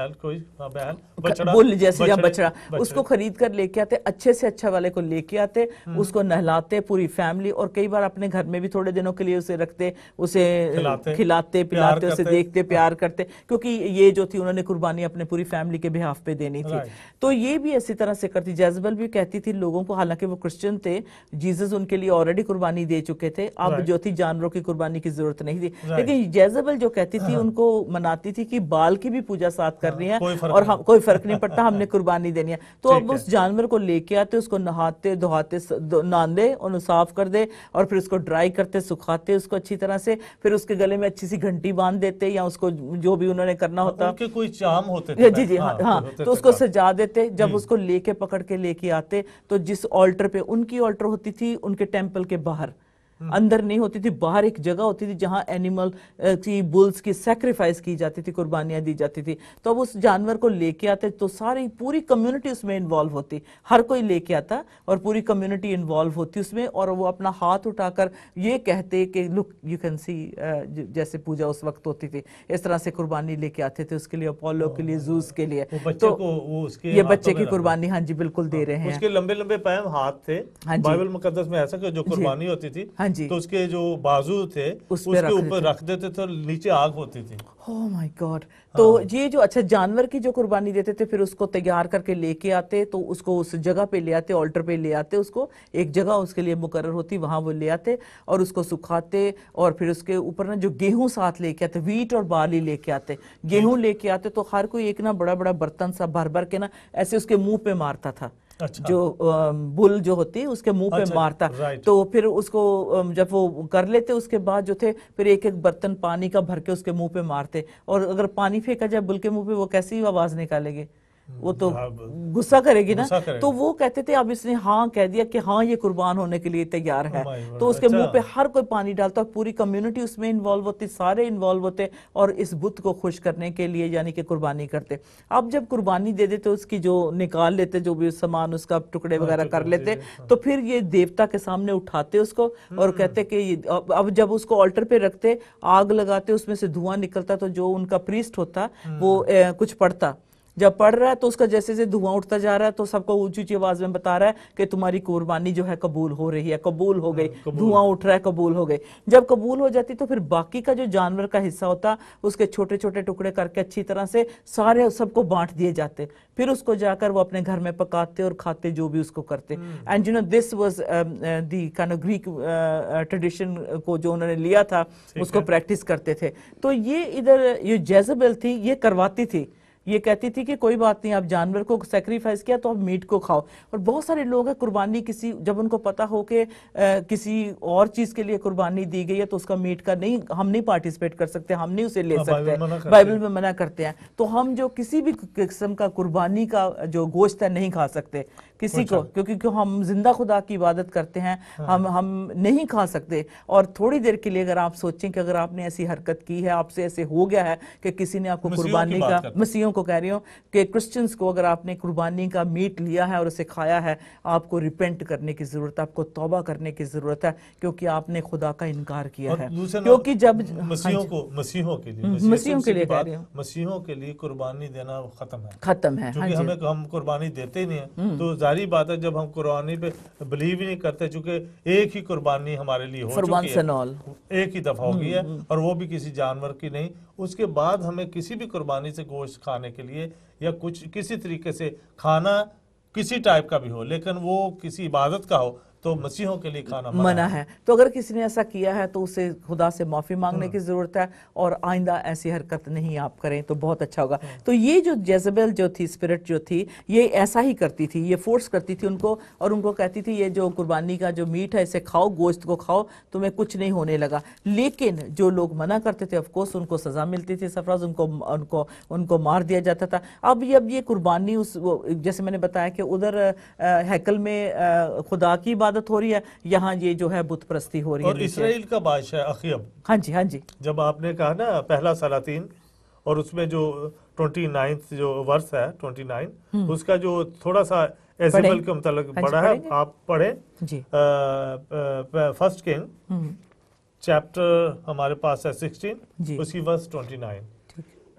bull जैसे या बछड़ा, उसको खरीद कर लेके आते, अच्छे से अच्छा वाले को लेके आते, उसको नहलाते पूरी फैमिली, और कई बार अपने घर में भी थोड़े दिनों के लिए उसे रखते, उसे खिलाते पिलाते, उसे देखते, प्यार करते, क्योंकि ये जो थी उन्होंने कुर्बानी अपने पूरी फैमिली के बिहाफ पे देनी थी। तो ये भी इसी तरह से करती। जेजबल भी कहती थी लोगों को, हालांकि वो क्रिश्चियन थे, जीसस उनके लिए ऑलरेडी कुर्बानी दे चुके थे, अब जो थी जानवरों की कुर्बानी की जरूरत नहीं थी। लेकिन जेजबल जो कहती थी, उनको मनाती थी कि बाल की भी पूजा साथ करनी है और हम कोई फर्क नहीं पड़ता, हमने कुर्बानी देनी है। तो अब उस जानवर को लेके आते, उसको नहाते धोहाते, नांदे और साफ कर दे, और फिर उसको ड्राई करते, सुखाते उसको अच्छी तरह से, फिर उसके गले में अच्छी सी घंटी बांध देते, या उसको जो भी उन्होंने करना होता, उनके कोई चाम होते थे, जी हाँ, तो उसको सजा देते। जब उसको लेके पकड़ के लेके आते, तो जिस ऑल्टर पे, उनकी ऑल्टर होती थी उनके टेम्पल के बाहर, अंदर नहीं होती थी, बाहर एक जगह होती थी जहां एनिमल की, बुल्स की सैक्रिफाइस की जाती थी, कुर्बानियां दी जाती थी। तो अब उस जानवर को लेके आते तो सारी पूरी कम्युनिटी उसमें इन्वॉल्व होती, हर कोई लेके आता और पूरी कम्युनिटी इन्वॉल्व होती उसमें, और वो अपना हाथ उठाकर ये कहते कि लुक यू कैन सी, जैसे पूजा उस वक्त होती थी, इस तरह से कुर्बानी लेके आते थे उसके लिए, अपोलो के लिए, जूस के लिए। तो ये बच्चे की कुर्बानी, हाँ जी बिल्कुल दे रहे हैं। उसके लंबे लंबे पैम हाथ थे, बाइबल मुकद्दस में ऐसा कि जो कुर्बानी होती थी, तो उसके जो बाजू थे उसके ऊपर रख देते थे, नीचे आग होती थी। Oh my God. तो ये जो, अच्छा, जानवर की जो कुर्बानी देते थे, फिर उसको तैयार करके लेके आते, तो उसको उस जगह पे ले आते, ऑल्टर पे ले आते, उसको एक जगह उसके लिए मुकर्रर होती, वहां वो ले आते और उसको सुखाते, और फिर उसके ऊपर ना जो गेहूं साथ लेके आते, वीट और बार्ली लेके आते, गेहूं लेके आते, तो हर कोई एक ना बड़ा बड़ा बर्तन सा भर भर के ना ऐसे उसके मुंह पे मारता था। अच्छा। जो बुल जो होती है उसके मुंह पे मारता, तो फिर उसको जब वो कर लेते, उसके बाद जो थे फिर एक एक बर्तन पानी का भर के उसके मुंह पे मारते, और अगर पानी फेंका जाए बुल के मुंह पे, वो कैसी आवाज निकालेगी? वो तो गुस्सा करेगी ना। गुस्सा करेगी। तो वो कहते थे अब इसने हाँ कह दिया कि हाँ ये कुर्बान होने के लिए तैयार है, तो उसके मुंह पे हर कोई पानी डालता, पूरी कम्युनिटी उसमें इन्वॉल्व होती, सारे इन्वॉल्व होते और इस बुत को खुश करने के लिए यानी कि कुर्बानी करते। अब जब कुर्बानी दे देते उसकी जो निकाल लेते जो भी सामान उसका टुकड़े वगैरह कर लेते, तो फिर ये देवता के सामने उठाते उसको और कहते कि अब जब उसको ऑल्टर पे रखते, आग लगाते, उसमें से धुआं निकलता, तो जो उनका प्रीस्ट होता वो कुछ पढ़ता, जब पढ़ रहा है तो उसका जैसे जैसे धुआं उठता जा रहा है तो सबको ऊंची ऊंची आवाज में बता रहा है कि तुम्हारी कुर्बानी जो है कबूल हो रही है, कबूल हो गई, धुआं उठ रहा है, कबूल हो गई। जब कबूल हो जाती तो फिर बाकी का जो जानवर का हिस्सा होता उसके छोटे छोटे टुकड़े करके अच्छी तरह से सारे सबको बांट दिए जाते, फिर उसको जाकर वो अपने घर में पकाते और खाते, जो भी उसको करते। And you know this was the kind of Greek tradition को जो उन्होंने लिया था उसको प्रैक्टिस करते थे। तो ये इधर ये जेजबेल थी, ये करवाती थी, ये कहती थी कि कोई बात नहीं, आप जानवर को सैक्रिफाइस किया तो आप मीट को खाओ। और बहुत सारे लोग हैं कुर्बानी किसी, जब उनको पता हो कि किसी और चीज के लिए कुर्बानी दी गई है तो उसका मीट का नहीं, हम नहीं पार्टिसिपेट कर सकते, हम नहीं उसे ले सकते, बाइबल में मना करते हैं। तो हम जो किसी भी किस्म का कुर्बानी का जो गोश्त है नहीं खा सकते किसी को, क्योंकि हम जिंदा खुदा की इबादत करते हैं, हम नहीं खा सकते। और थोड़ी देर के लिए अगर आप सोचें कि अगर आपने ऐसी हरकत की है, आपसे ऐसे हो गया है कि किसी ने आपको कुर्बानी का, मसीहों को कह रही हूँ कि क्रिश्चियंस को, अगर आपने कुर्बानी का मीट लिया है और उसे खाया है, आपको रिपेंट करने की जरूरत है, आपको तौबा करने की जरूरत है, क्योंकि आपने खुदा का इनकार किया है। क्योंकि जब मसीहों के लिए कह रही हूँ, मसीहों के लिए कुर्बानी देना खत्म है, क्योंकि हमें हम कुर्बानी देते ही नहीं है, तो जारी बात है जब हम कुर्बानी पे बिलीव ही नहीं करते, चूंकि एक ही कुर्बानी हमारे लिए हो चुकी है, एक ही दफा हो गई है और वो भी किसी जानवर की नहीं। उसके बाद हमें किसी भी कुर्बानी से गोश्त खाने के लिए या कुछ किसी तरीके से खाना किसी टाइप का भी हो, लेकिन वो किसी इबादत का हो, तो मसीहों के लिए खाना मना है। तो अगर किसी ने ऐसा किया है तो उसे खुदा से माफी मांगने की जरूरत है और आइंदा ऐसी हरकत नहीं आप करें तो बहुत अच्छा होगा। तो ये जो जेजबेल जो थी, स्पिरिट जो थी, ये ऐसा ही करती थी, ये फोर्स करती थी उनको और उनको कहती थी ये जो कुर्बानी का जो मीट है इसे खाओ, गोश्त को खाओ, तुम्हें कुछ नहीं होने लगा। लेकिन जो लोग मना करते थे ऑफकोर्स उनको सजा मिलती थी, सरफराज, उनको मार दिया जाता था। अब ये कुर्बानी उस जैसे मैंने बताया कि उधर हैकल में खुदा की इबादत हो रही है, यहाँ ये जो है बुत प्रस्ती हो रही है। और इसराइल का बादशाह अखयब, हाँ जी, हाँ जी, जब आपने कहा ना पहला सलातीन और उसमें जो 29 जो वर्स है 29 उसका जो थोड़ा सा एजेबल के मुतालिक पढ़ा है, आप पढ़े जी। फर्स्ट किंग चैप्टर हमारे पास है 16 उसकी वर्स 29।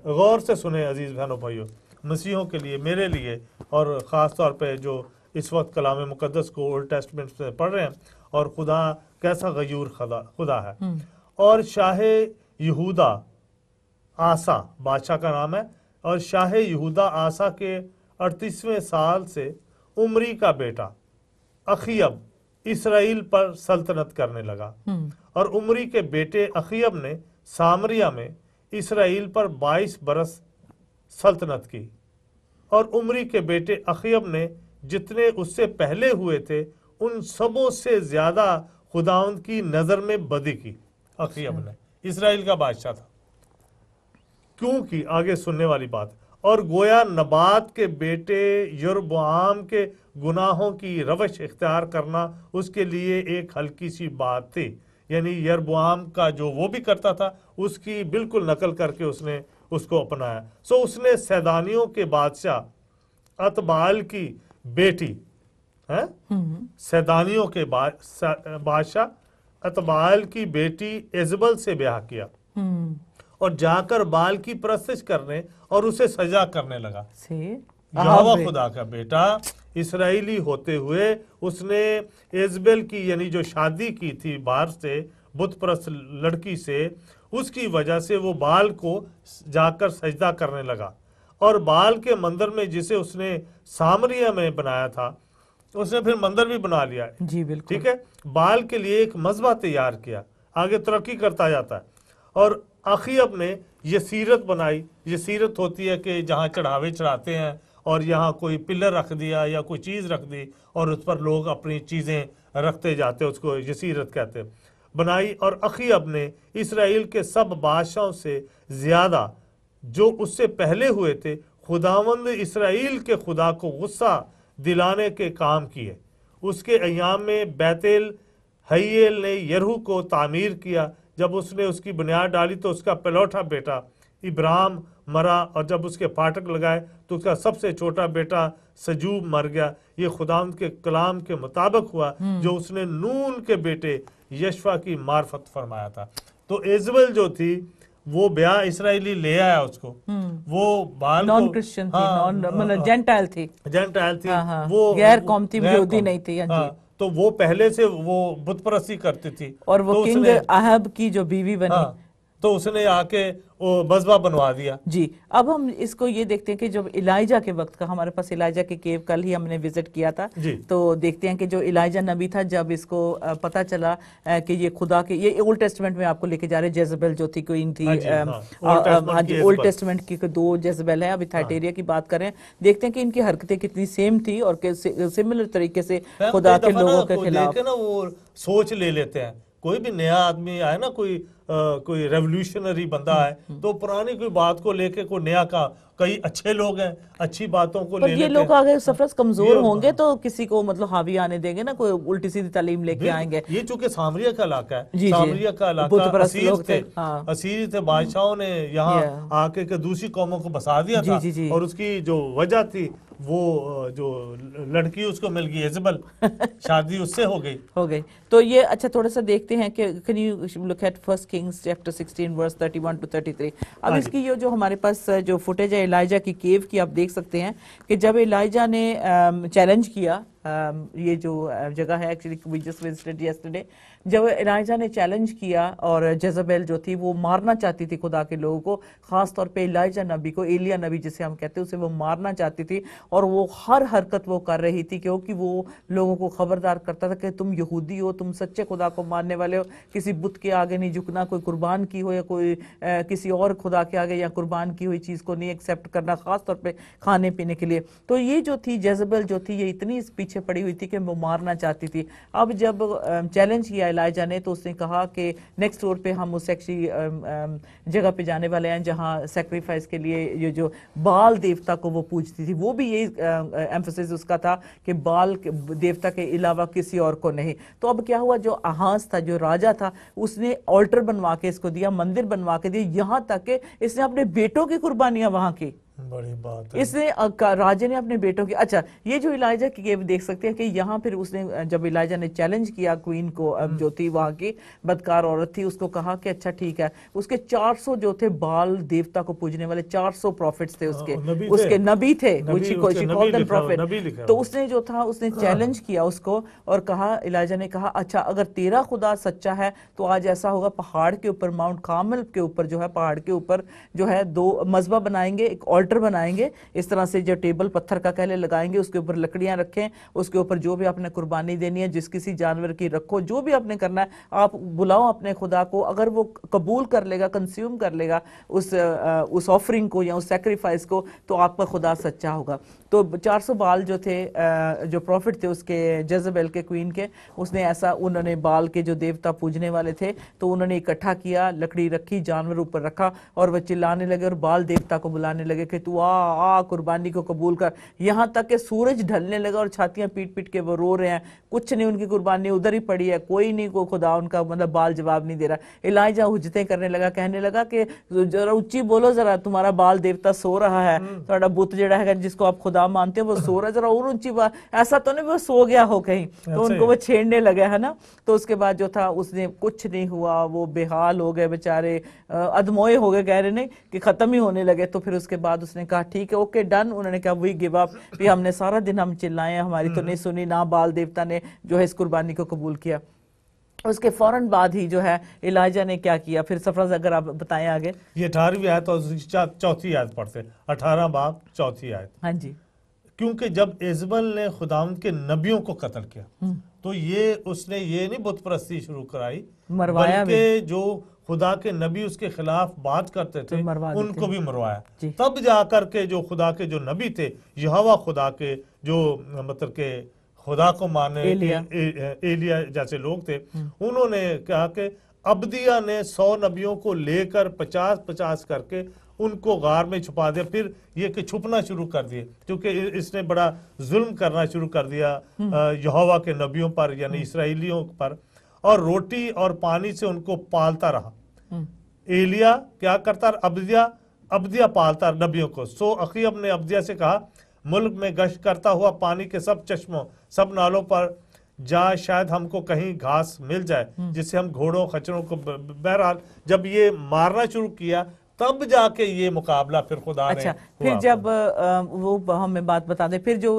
गौर से सुने अजीज बहनों भाइयों, मसीहों के लिए, मेरे लिए और ख़ास तौर पे जो इस वक्त कलाम मुकद्दस को ओल्ड टेस्टमेंट से पढ़ रहे हैं, और खुदा कैसा गयूर खुदा है। और शाह यहूदा आसा बादशाह का नाम है, और शाह यहूदा आसा के 38वें साल से उमरी का बेटा अखयब इसराइल पर सल्तनत करने लगा। और उमरी के बेटे अखयब ने सामरिया में इसराइल पर 22 बरस सल्तनत की। और उमरी के बेटे अखयब ने जितने उससे पहले हुए थे उन सबों से ज्यादा खुदावंद की नजर में बदी की। अखयब ने इसराइल का बादशाह था, क्योंकि आगे सुनने वाली बात, और गोया नबात के बेटे यरबाम के गुनाहों की रवश इख्तियार करना उसके लिए एक हल्की सी बात थी। यानी यरबाम का जो वो भी करता था उसकी बिल्कुल नकल करके उसने उसको अपनाया। सो उसने सैदानियों के बादशाह अतबाल की बेटी है, सैदानियों के बादशाह अतबाल की बेटी इजबल से ब्याह किया और जाकर बाल की परस्तिश करने और उसे सजा करने लगा। यहोवा खुदा का बेटा इसराइली होते हुए उसने इजबेल की यानी जो शादी की थी बाहर से बुत परस्त लड़की से, उसकी वजह से वो बाल को जाकर सजदा करने लगा। और बाल के मंदिर में जिसे उसने सामरिया में बनाया था उसने फिर मंदिर भी बना लिया जी, बिल्कुल ठीक है। बाल के लिए एक मज़बा तैयार किया, आगे तरक्की करता जाता है। और अखयब ने ये सीरत बनाई, ये सीरत होती है कि जहाँ चढ़ावे चढ़ाते हैं और यहाँ कोई पिलर रख दिया या कोई चीज़ रख दी और उस पर लोग अपनी चीज़ें रखते जाते, उसको ये सीरत कहते हैं, बनाई। और अखयब ने इसराइल के सब बादशाहों से ज़्यादा जो उससे पहले हुए थे खुदावंद इसराइल के खुदा को गुस्सा दिलाने के काम किए। उसके अय्याम में बैतेल हय्येल ने यरहू को तामीर किया। जब उसने उसकी बुनियाद डाली तो उसका पहलौठा बेटा इब्राम मरा, और जब उसके फाटक लगाए तो उसका सबसे छोटा बेटा सजूब मर गया। ये खुदावंद के कलाम के मुताबिक हुआ जो उसने नून के बेटे यशवा की मार्फत फरमाया था। तो इजबेल जो थी वो ब्याह इसराइली ले आया उसको, वो बाल नॉन क्रिश्चियन थी, नॉन मतलब जेंटाइल थी, जेंटाइल थी, हाँ, वो गैर कौम थी, यहूदी नहीं थी। हाँ जी। तो वो पहले से वो बुत परस्ती करती थी, और वो तो किंग अहब की जो बीवी बनी, तो उसने आके वो मजबा बनवा दिया। जी। अब हम इसको ये देखते हैं कि जब इलाइजा के वक्त का, हमारे पास इलाइजा के केव कल ही हमने विजिट किया था, तो देखते हैं कि जो इलाइजा नबी था, जब इसको पता चला कि ये खुदा के, ये ओल्ड टेस्टमेंट में आपको लेके जा रहे हैं, जेजबेल जो थी क्वीन थी, हाँ जी, ओल्ड टेस्टमेंट की दो जेजबेल है, अभी थाइटेरिया की बात करें, देखते हैं कि इनकी हरकतें कितनी सेम थी और सिमिलर तरीके से खुदा के लोगों के खिलाफ ना वो सोच ले लेते हैं। कोई भी नया आदमी आए ना, कोई रेवोल्यूशनरी बंदा है, तो पुरानी कोई बात को लेके कोई नया का, कई अच्छे लोग हैं, अच्छी बातों को ले लेते हैं। ये लोग अगर सफरस कमजोर होंगे तो किसी को मतलब हावी आने देंगे ना, कोई उल्टी सीधी तालीम लेके आएंगे। ये चूंकि सामरिया का इलाका है, जी, सामरिया का इलाका असीर थे, हाँ। असीर थे, बादशाहों ने यहाँ आके के दूसरी कौमों को बसा दिया था। और उसकी जो वजह थी, वो जो लड़की उसको मिल गई इजबेल, शादी उससे हो गई। तो ये अच्छा थोड़ा सा देखते हैं कि can you look at 1 Kings chapter 16 verse 31 to 33। अब इसकी ये जो हमारे पास जो फुटेज है इलाइजा की केव की, आप देख सकते हैं कि जब इलाइजा ने चैलेंज किया, ये जो जगह है, actually we just visited yesterday, जब इलाइजा ने चैलेंज किया और जेजबेल जो थी वो मारना चाहती थी खुदा के लोगों को, खास तौर पे इलाइजा नबी को, एलिया नबी जिसे हम कहते हैं, उसे वो मारना चाहती थी। और वो हर हरकत वो कर रही थी क्योंकि वो लोगों को खबरदार करता था कि तुम यहूदी हो, तुम सच्चे खुदा को मानने वाले हो, किसी बुत के आगे नहीं झुकना, कोई कुर्बान की हो या कोई किसी और खुदा के आगे या कुर्बान की हुई चीज़ को नहीं एक्सेप्ट करना, खास तौर पे खाने पीने के लिए। तो ये जो थी जेजबेल जो थी, ये इतनी पीछे पड़ी हुई थी कि वो मारना चाहती थी। अब जब चैलेंज किया इलाइजा ने, तो उसने कहा कि नेक्स्ट डोर पे हम उस एक्चुअली जगह पे जाने वाले हैं जहां सेक्रीफाइस के लिए ये जो बाल देवता को वो पूजती थी, वो भी यही एम्फेसिस उसका था कि बाल देवता के अलावा किसी और को नहीं। तो अब क्या हुआ, जो अहाज था, जो राजा था, उसने ऑल्टर बनवा के इसको दिया, मंदिर बनवा के दिया, यहां तक कि इसने अपने बेटों की कुर्बानियां वहां की। बड़ी बात है। इसने राजे ने अपने बेटों की, अच्छा ये जो इलाइजा की केव देख सकते हैं कि यहाँ फिर उसने जब इलाइजा ने चैलेंज किया क्वीन को, अब जो थी वहां की बदकार औरत थी, उसको कहा कि अच्छा ठीक है, उसके 400 जो थे बाल देवता को पूजने वाले 400 प्रॉफिट्स थे उसके नबी थे, तो उसने जो था उसने चैलेंज किया उसको और कहा, इलाइजा ने कहा अच्छा अगर तेरा खुदा सच्चा है तो आज ऐसा होगा, पहाड़ के ऊपर, माउंट कार्मेल के ऊपर जो है, पहाड़ के ऊपर जो है 2 मजबा बनाएंगे, एक ऑल्टर बनाएंगे, इस तरह से जो टेबल पत्थर का कहले लगाएंगे, उसके ऊपर लकड़ियां रखें, उसके ऊपर जो भी आपने कुर्बानी देनी है, जिस किसी जानवर की रखो, जो भी आपने करना है आप बुलाओ अपने खुदा को, अगर वो कबूल कर लेगा, कंज्यूम कर लेगा उस ऑफरिंग को या उस सैक्रिफाइस को, तो आपका खुदा सच्चा होगा। तो 400 बाल जो थे, जो प्रॉफिट थे उसके, जेजबेल के क्वीन के, उसने ऐसा, उन्होंने बाल के जो देवता पूजने वाले थे तो उन्होंने इकट्ठा किया, लकड़ी रखी, जानवर ऊपर रखा और वह चिल्लाने लगे और बाल देवता को बुलाने लगे कि तू आ कुर्बानी को कबूल कर। यहाँ तक कि सूरज ढलने लगा और छातियां पीट पीट के वो रो रहे हैं, कुछ नहीं, उनकी कुर्बानी उधर ही पड़ी है, कोई नहीं, को खुदा उनका मतलब बाल जवाब नहीं दे रहा। इलाइजा हुज्जतें करने लगा, कहने लगा कि जरा ऊंची बोलो, जरा तुम्हारा बाल देवता सो रहा है, तुम्हारा बुत जड़ा है जिसको आप खुदा मानते हो वो सो रहा है, जरा और ऊंची बात, ऐसा तो नहीं वो सो गया हो कहीं, तो उनको वो छेड़ने लगा है ना। तो उसके बाद जो था उसने, कुछ नहीं हुआ, वो बेहाल हो गए बेचारे, अधमोए हो गए, कह रहे नहीं कि खत्म ही होने लगे। तो फिर उसके बाद उसने कहा ठीक है, ओके डन, उन्होंने कहा वी गिव अप, भी हमने सारा दिन हम चिल्लाए, हमारी तो नहीं सुनी, ना बाल देवता ने जो है इस कुर्बानी को कबूल किया। उसके फौरन बाद ही जो है इलाइजा ने क्या किया, फिर सफरज अगर आप बताएं आगे। ये 18वीं आयत और 4थी आयत पढ़ते, 18 बाब 4थी आयत। हाँ जी। क्योंकि जब इजबल ने खुदावंद के नबियों को कत्ल किया तो ये उसने ये नहीं बुत परस्ती शुरू कराई, मरवाया, बल्कि जो खुदा के नबी उसके खिलाफ बात करते थे उनको भी मरवाया। तब जाकर के जो खुदा के जो नबी थे, यहोवा खुदा के जो मतलब के खुदा को माने एलिया जैसे लोग थे, उन्होंने कहा कि अब्दिया ने 100 नबियों को लेकर 50-50 करके उनको गार में छुपा दिया। फिर ये कि छुपना शुरू कर दिए क्योंकि इसने बड़ा जुल्म करना शुरू कर दिया यहोवा के नबियों पर, यानी इसराइलियों पर, और रोटी और पानी से उनको पालता रहा। एलिया क्या करता? अब्दिया पालता नबियों को। सो अखीब ने अब्दिया से कहा, मुल्क में गश्त करता हुआ पानी के सब चश्मों, सब नालों पर जा, शायद हमको कहीं घास मिल जाए जिससे हम घोड़ों खच्चरों को। बहरहाल जब ये मारना शुरू किया तब जाके ये मुकाबला फिर खुदा अच्छा, ने फिर जब वो हमें बात बता दें, फिर जो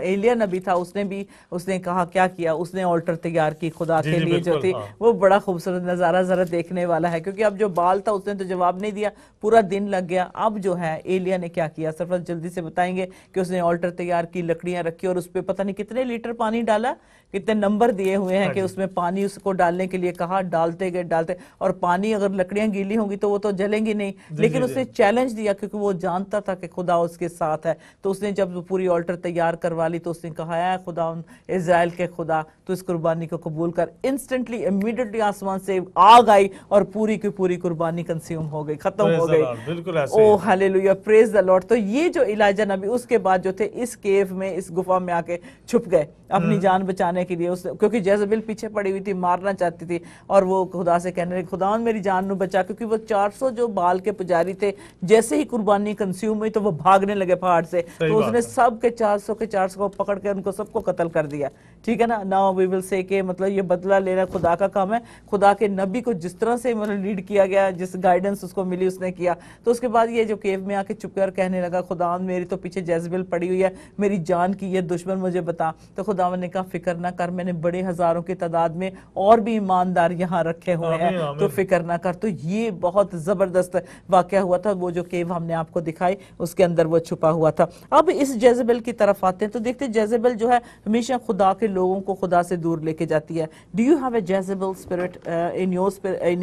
एलिया नबी था उसने कहा क्या किया, उसने ऑल्टर तैयार की खुदा के लिए जो थी। वो बड़ा खूबसूरत नज़ारा जरा देखने वाला है, क्योंकि अब जो बाल था उसने तो जवाब नहीं दिया, पूरा दिन लग गया। अब जो है एलिया ने क्या किया, सरफराज जल्दी से बताएंगे कि उसने ऑल्टर तैयार की, लकड़ियां रखी और उस पर पता नहीं कितने लीटर पानी डाला, कितने नंबर दिए हुए हैं कि उसमें पानी उसको डालने के लिए कहा, डालते गए, और पानी अगर लकड़ियां गीली होंगी तो वो तो जलेंगी नहीं, लेकिन उसने चैलेंज दिया क्योंकि वो जानता था कि खुदा उसके साथ है। तो उसने जब पूरी ऑल्टर तैयार करवा ली तो उसने कहा, है खुदा इज़राइल के खुदा, तो इस कुर्बानी को कबूल कर। इंस्टेंटली इमीडिएटली आसमान से आग आई और पूरी की पूरी कुर्बानी कंज्यूम हो गई, खत्म हो गई। बिल्कुल ऐसे। ओ हालेलुया, प्रेज द लॉर्ड। तो ये जो इलाजा नबी उसके बाद जो थे इस केव में, इस गुफा में आके छुप गए अपनी जान बचाने के लिए। क्योंकि जेजबेल पीछे पड़ी हुई थी, मारना चाहती थी, और वो खुदा से कहने लगे, खुदा मेरी जान नु बचा। क्योंकि वो 400 जो बाल के पुजारी थे, जैसे ही कुर्बानी कंज्यूम हुई तो वो भागने लगे पहाड़ से, तो उसने सब के 400 को पकड़ के उनको सबको कत्ल कर दिया। ठीक है ना। नाउ वी विल से के मतलब ये बदला लेना खुदा का काम है। खुदा के नबी को जिस तरह से मतलब लीड किया गया, जिस गाइडेंस उसको मिली उसने किया। तो उसके बाद ये जो केव में आके चुप कर कहने लगा, खुदा मेरी तो पीछे जेजबेल पड़ी हुई है, मेरी जान की ये दुश्मन मुझे बता। तो खुदा ने कहा, फिक्र ना कर, मैंने बड़े हजारों की तादाद में और भी ईमानदार यहाँ रखे हुए हैं, तो फिक्र ना कर। तो ये बहुत जबरदस्त वाकया हुआ था। वो जो केव हमने आपको दिखाई उसके अंदर वो छुपा हुआ था। अब इस जेजबेल की तरफ आते हैं तो देखते हैं जेजबेल जो है हमेशा खुदा के लोगों को खुदा से दूर लेके जाती है। Do you have a Jezebel spirit in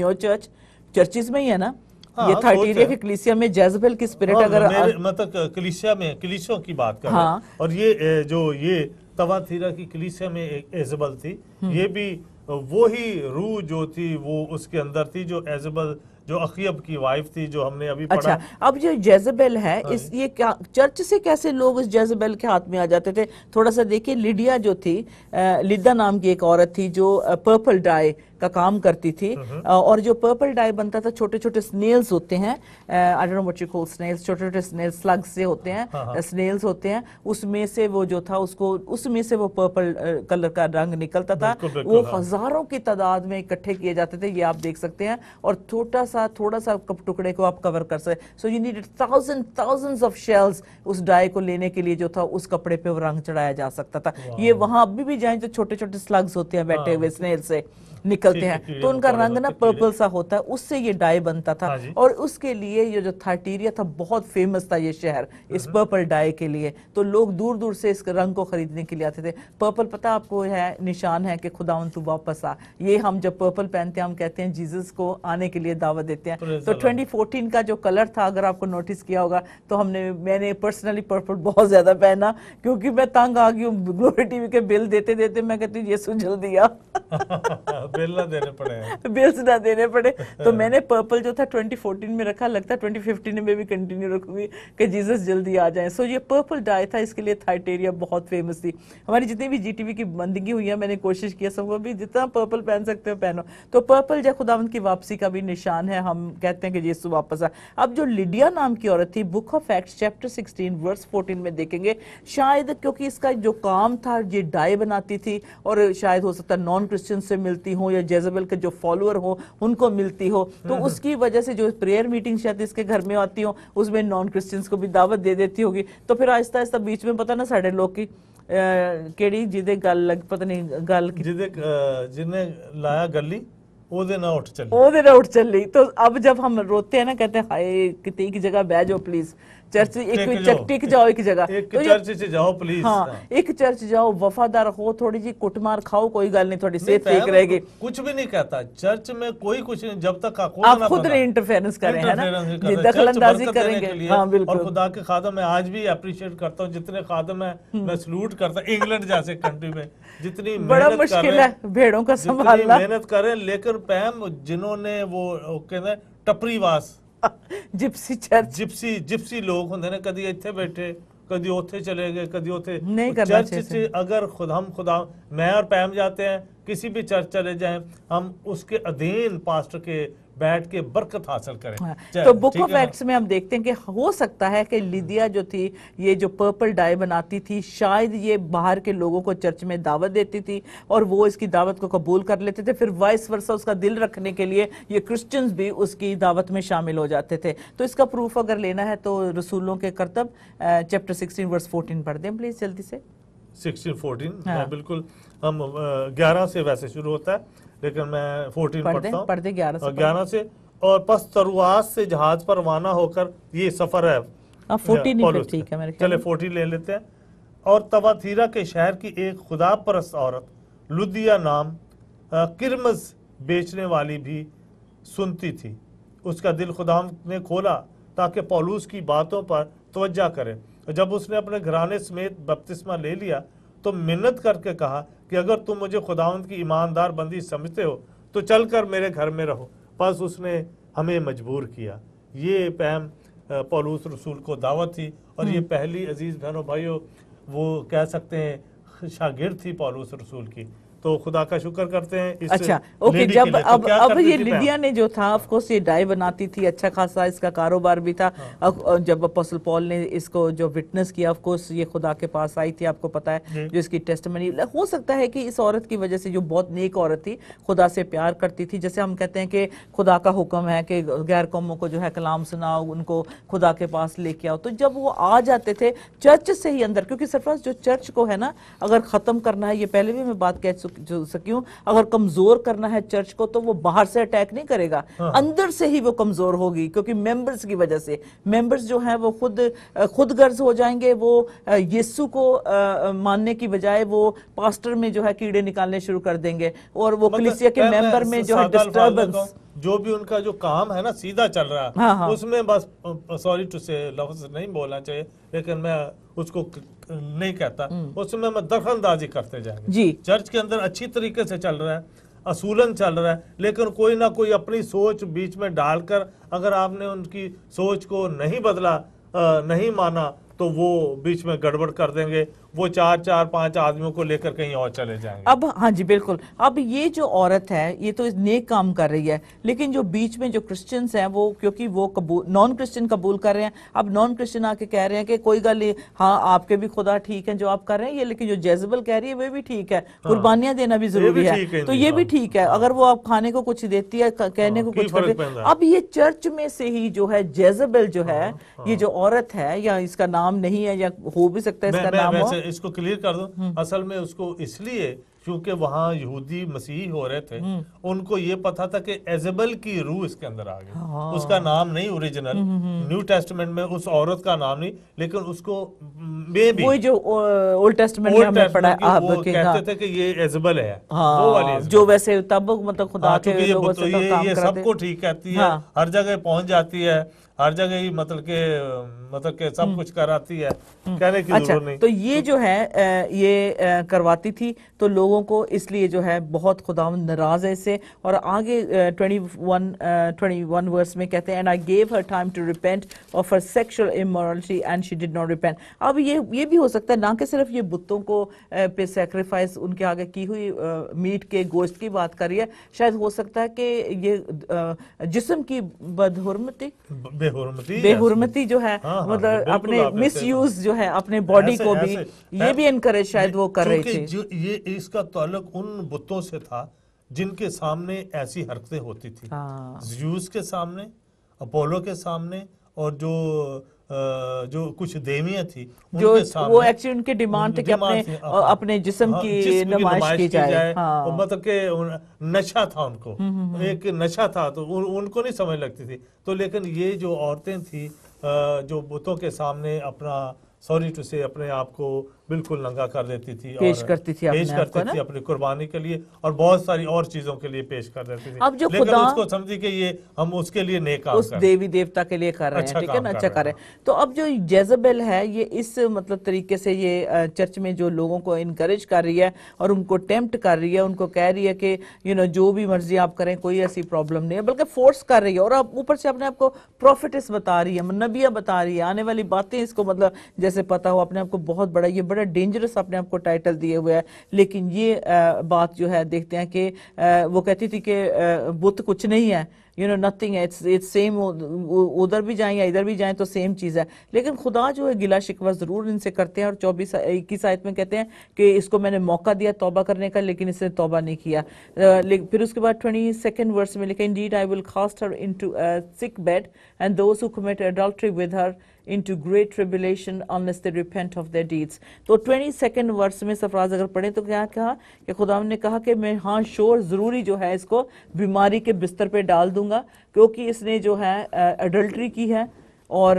your church? Churches में ही है ना। ये थाइटीरिया के कलीसिया में जेजबेल की स्पिरिट अगर मतलब कलीसियों की बात कर रहे हैं। और ये जो ये तवाथीरा की कलीसिया में एक एजबल थी, ये भी वो ही रूह जो थी वो उसके अंदर थी, जो एजबल जो अखीब की वाइफ थी, जो हमने अभी पढ़ा। अच्छा, अब जो जेजबेल है इस ये क्या चर्च से कैसे लोग इस जेजबेल के हाथ में आ जाते थे? थोड़ा सा देखिए, लिडिया जो थी, लिदा नाम की एक औरत थी जो पर्पल डाई का काम करती थी, और जो पर्पल डाई बनता था, छोटे छोटे स्नेल्स होते हैं, I don't know what you call snails, छोटे छोटे स्नेल्स, स्लग्स से होते हैं, स्नेल्स होते हैं, उसमें से वो जो था उसको उसमें से वो पर्पल कलर का रंग निकलता था। वो हजारों की तादाद में इकट्ठे किए जाते थे, ये आप देख सकते हैं, और थोड़ा सा टुकड़े को आप कवर कर सकते। So you needed thousands of shells उस डाई को लेने के लिए जो था उस कपड़े पे वो रंग चढ़ाया जा सकता था। ये वहां अभी भी जाएं तो छोटे छोटे स्लग्स होते हैं बैठे हुए, स्नेल से निकलते हैं, तो उनका रंग ना पर्पल सा होता है, उससे ये डाई बनता था। और उसके लिए ये जो थाइटीरिया था बहुत फेमस था ये शहर इस पर्पल डाई के लिए। तो लोग दूर दूर से इस रंग को खरीदने के लिए आते थे। पर्पल पता आपको है निशान है कि खुदावन तू वापस आ। ये हम जब पर्पल पहनते हैं हम कहते हैं जीसस को आने के लिए दावत देते हैं। तो 2014 का जो कलर था, अगर आपको नोटिस किया होगा, तो मैंने पर्सनली पर्पल बहुत ज्यादा पहना, क्योंकि मैं तंग आ गई हूँ ग्लोरी टीवी के बिल देते देते। मैं कहती हूँ यीशु जल्दी आ। बिल ना देने पड़े, बिल्स ना देने पड़े। तो मैंने पर्पल जो था 2014 में रखा, लगता है 2015 में भी कंटिन्यू रखूंगी कि जीसस जल्दी आ जाए। सो ये पर्पल डाई था, इसके लिए थाइटीरिया बहुत फेमस थी। हमारी जितनी भी जीटीवी की बंदगी हुई है, मैंने कोशिश किया सबको भी जितना पर्पल पहन सकते हो पहनो। तो पर्पल जो खुदावंद की वापसी का भी निशान है, हम कहते हैं कि यीशु वापस आ। अब जो लिडिया नाम की औरत थी, book of Acts chapter 16 verse 14 में देखेंगे, शायद क्योंकि इसका जो काम था ये डाई बनाती थी, और शायद हो सकता है नॉन क्रिश्चियन से मिलती हो या जेजबेल के जो फॉलोअर हो उनको मिलती हो, तो उसकी वजह से जो प्रेयर मीटिंग शायद इसके घर में आती हो उसमें नॉन क्रिश्चियंस को भी दावत दे देती होगी। तो फिर आहिस्ता आहिस्ता बीच में पता ना साढ़े लोग की केड़ी जिदे गल लग पता नहीं गल जिन्हें लाया गली ओदे ना उठ चली। तो अब जब हम रोते हैं ना, कहते हैं हाय कितनी की जगह बह जाओ प्लीज, चर्च टिक जाओ एक जगह, एक तो चर्च से जाओ प्लीज। हाँ, एक चर्च जाओ, वफादार हो, थोड़ी जी कुटमार खाओ, कोई गल नहीं, थोड़ी सेहत ठीक रहेगी। कुछ भी नहीं कहता चर्च में, कोई कुछ नहीं, जब तक आप खुद नहीं इंटरफेरेंस करें, है ना, दखलंदाजी करेंगे। हाँ बिल्कुल। और खुदा के खादम मैं आज भी अप्रिशिएट करता हूँ, जितने खादम है मैं सलूट करता हूँ। इंग्लैंड जैसे कंट्री में जितनी बड़ा मुश्किल है भेड़ों का संभालना, मेहनत करें, लेकिन पैम जिन्होंने वो कहते टपरीवास जिप्सी चर्च, जिप्सी लोग होंगे ना, कदी इत्थे बैठे, कदी उथे चले गए, कदी उथे नहीं करना चर्च से अगर खुदा मैं और पैम जाते हैं, किसी भी चर्च चले जाएं, हम उसके अधीन पास्टर के बैठ के बरकत हासिल करें। हाँ, तो बुक ऑफ एक्ट्स में हम देखते हैं कि हो सकता है कि लिदिया जो थी, ये जो पर्पल डाई बनाती थी, शायद ये बाहर के लोगों को चर्च में दावत देती थी और वो इसकी दावत को कबूल कर लेते थे, फिर वाइस वर्सा उसका दिल रखने के लिए ये क्रिश्चियंस भी उसकी दावत में शामिल हो जाते थे। तो इसका प्रूफ अगर लेना है तो रसूलों के करतब चैप्टर 16 वर्स 14 पढ़ दें प्लीज जल्दी से। 16-14 हाँ। बिल्कुल, हम 11 से वैसे शुरू होता है, लेकिन मैं 14 पढ़ता हूँ। पढ़ दे 11 से। और पस तरुआस से जहाज पर रवाना होकर, ये सफर है 14 ठीक है मेरे ख्याल। चले 14 ले लेते हैं। और तवाथीरा के शहर की एक खुदा परस्त औरत लुदिया नाम किरमज बेचने वाली भी सुनती थी। उसका दिल खुदा ने खोला ताकि पौलुस की बातों पर तवज्जो करे। जब उसने अपने घराने समेत बपतिस्मा ले लिया तो मिन्नत करके कहा कि अगर तुम मुझे खुदावंद की ईमानदार बंदी समझते हो तो चलकर मेरे घर में रहो। बस उसने हमें मजबूर किया। ये पैम पौलुस रसूल को दावत थी, और ये पहली अजीज बहनों भाइयों वो कह सकते हैं शागिर्द थी पौलुस रसूल की। तो खुदा का शुक्र करते हैं इस अच्छा ओके। जब अब ये लिदिया ने जो था ऑफ कोर्स ये डाई बनाती थी, अच्छा खासा इसका कारोबार भी था। जब अपोस्टल पॉल ने इसको जो विटनेस किया, ऑफ कोर्स ये खुदा के पास आई थी, आपको पता है जो इसकी टेस्टमनी। हो सकता है कि इस औरत की वजह से, जो बहुत नेक औरत थी, खुदा से प्यार करती थी, जैसे हम कहते हैं कि खुदा का हुक्म है कि गैर कौमों को जो है कलाम सुनाओ, उनको खुदा के पास लेके आओ। तो जब वो आ जाते थे चर्च से ही अंदर, क्योंकि सरफराज जो चर्च को है ना अगर खत्म करना है, ये पहले भी मैं बात कह सकी हूं, अगर कमजोर करना है चर्च को तो वो बाहर से अटैक नहीं करेगा, अंदर से ही वो कमजोर होगी, क्योंकि मेंबर्स की वजह से। मेंबर्स जो हैं वो खुद गर्ज हो जाएंगे, वो यीशु को मानने की बजाय वो पास्टर में जो है कीड़े निकालने शुरू कर देंगे, और वो कलीसिया के मेंबर में जो है डिस्टर्बेंस, जो भी उनका जो काम है ना सीधा चल रहा है। हाँ। उसमें बस सॉरी टू से लफ्ज नहीं बोलना चाहिए, लेकिन मैं उसको नहीं कहता, उसमें मैं दखलंदाजी करते जाएंगे। चर्च के अंदर अच्छी तरीके से चल रहा है, असूलन चल रहा है, लेकिन कोई ना कोई अपनी सोच बीच में डालकर अगर आपने उनकी सोच को नहीं बदला, नहीं माना, तो वो बीच में गड़बड़ कर देंगे, वो 4-5 आदमियों को लेकर कहीं और चले जाएंगे। अब हाँ जी बिल्कुल। अब ये जो औरत है ये तो नेक काम कर रही है, लेकिन जो बीच में जो क्रिश्चियंस हैं वो, क्योंकि वो नॉन क्रिश्चियन कबूल कर रहे हैं, अब नॉन क्रिश्चियन आके कह रहे हैं कि कोई गल नहीं, हाँ आपके भी खुदा ठीक है जो आप कर रहे हैं ये, लेकिन जो जेजबल कह रही है वो भी ठीक है, कुर्बानियां देना भी जरूरी है, तो ये भी ठीक है, अगर वो आप खाने को कुछ देती है, कहने को कुछ करती है। अब ये चर्च में से ही जो है जेजबल जो है, ये जो औरत है, या इसका नाम नहीं है, या हो भी सकता है इसका नाम हो, इसको क्लियर कर दो। असल में उसको इसलिए क्योंकि वहां यहूदी मसीही हो रहे थे, उनको ये पता था कि एजेबल की रूह इसके अंदर आ गई। उसका नाम नहीं ओरिजिनल न्यू टेस्टमेंट में उस औरत का नाम नहीं, लेकिन उसको वो जो ओल्ड टेस्टमेंट में हमने पढ़ा है, वो कहते थे कि ये एजेबल है। हाँ, वो वाली जो वैसे तब मतलब खुदा के लोगों से तो काम ये सबको ठीक कहती है, हर जगह पहुंच जाती है, हर जगह ही मतलब के सब कुछ कराती है, कहने की जरूरत नहीं। तो ये जो है ये करवाती थी, तो लोगों को इसलिए जो है बहुत खुदावंद नाराज है इससे। और आगे 21 वर्स में कहते हैं, and I gave her time to repent of her sexual immorality and she did not repent. अब ये भी हो सकता है ना कि सिर्फ ये बुतों को पे सैक्रिफाइस उनके आगे की हुई मीट के गोश्त की बात कर रही है, शायद हो सकता है कि ये जिस्म की बेहुरमती जो है, मतलब अपने मिस यूज जो है अपने बॉडी को भी, ये भी इनकरेज शायद वो कर रही थी। ये इसका ताल्लुक उन बुतों से था जिनके सामने ऐसी हरकतें होती थी, ज़्यूस के सामने, अपोलो के सामने, और जो कुछ देवियां थी जो वो एक्चुअली उनके डिमांड थे कि अपने जिस्म की नुमाइश की जाए। मतलब के नशा था उनको, एक नशा था, तो उनको नहीं समझ लगती थी। तो लेकिन ये जो औरतें थी जो बुतों के सामने अपना सॉरी टू से अपने आप को बिल्कुल नंगा कर देती थी, पेश और करती थी पेश अपने आप को करती थी अपनी कुर्बानी के लिए, और बहुत सारी और चीजों के लिए पेश कर देती थी। अब जो लेकिन खुदा उसको समझी कि ये हम उसके लिए नेक काम उस कर देवी देवता के लिए कर रहे हैं, अच्छा ठीक है काम ना, कर अच्छा रहे कर रहे हैं। हैं। तो अब जो जेजबेल है ये इस मतलब तरीके से ये चर्च में जो लोगों को इनकरेज कर रही है और उनको टेम्प्ट कर रही है, उनको कह रही है कि जो भी मर्जी आप करें, कोई ऐसी प्रॉब्लम नहीं है, बल्कि फोर्स कर रही है, और अब ऊपर से अपने आप को प्रॉफिटस बता रही है, नबिया बता रही है, आने वाली बातें इसको मतलब जैसे पता हो, अपने आप को बहुत बड़ा, ये बड़ा डेंजरस अपने आप को टाइटल दिए हुए है। लेकिन ये बात जो है देखते हैं कि वो कहती थी कि बुत कुछ नहीं है, नथिंग है, इट्स सेम, उधर भी जाएं या इधर भी जाएं तो सेम चीज है। लेकिन खुदा जो है गिला शिकवा जरूर इनसे करते हैं, और 21 आयत में कहते हैं कि इसको मैंने मौका दिया तौबा करने का, लेकिन इसने तौबा नहीं किया। फिर उसके बाद 22 वर्स में लिखा, indeed I will cast her into a sick bed and those who commit adultery with her into great tribulation unless they repent of their deeds। तो 22 वर्स में सफराज अगर पढ़े तो क्या कहा कि खुदावंद ने कहा कि मैं हाँ श्योर जरूरी जो है इसको बीमारी के बिस्तर पे डाल दूंगा, क्योंकि इसने जो है अडल्ट्री की है और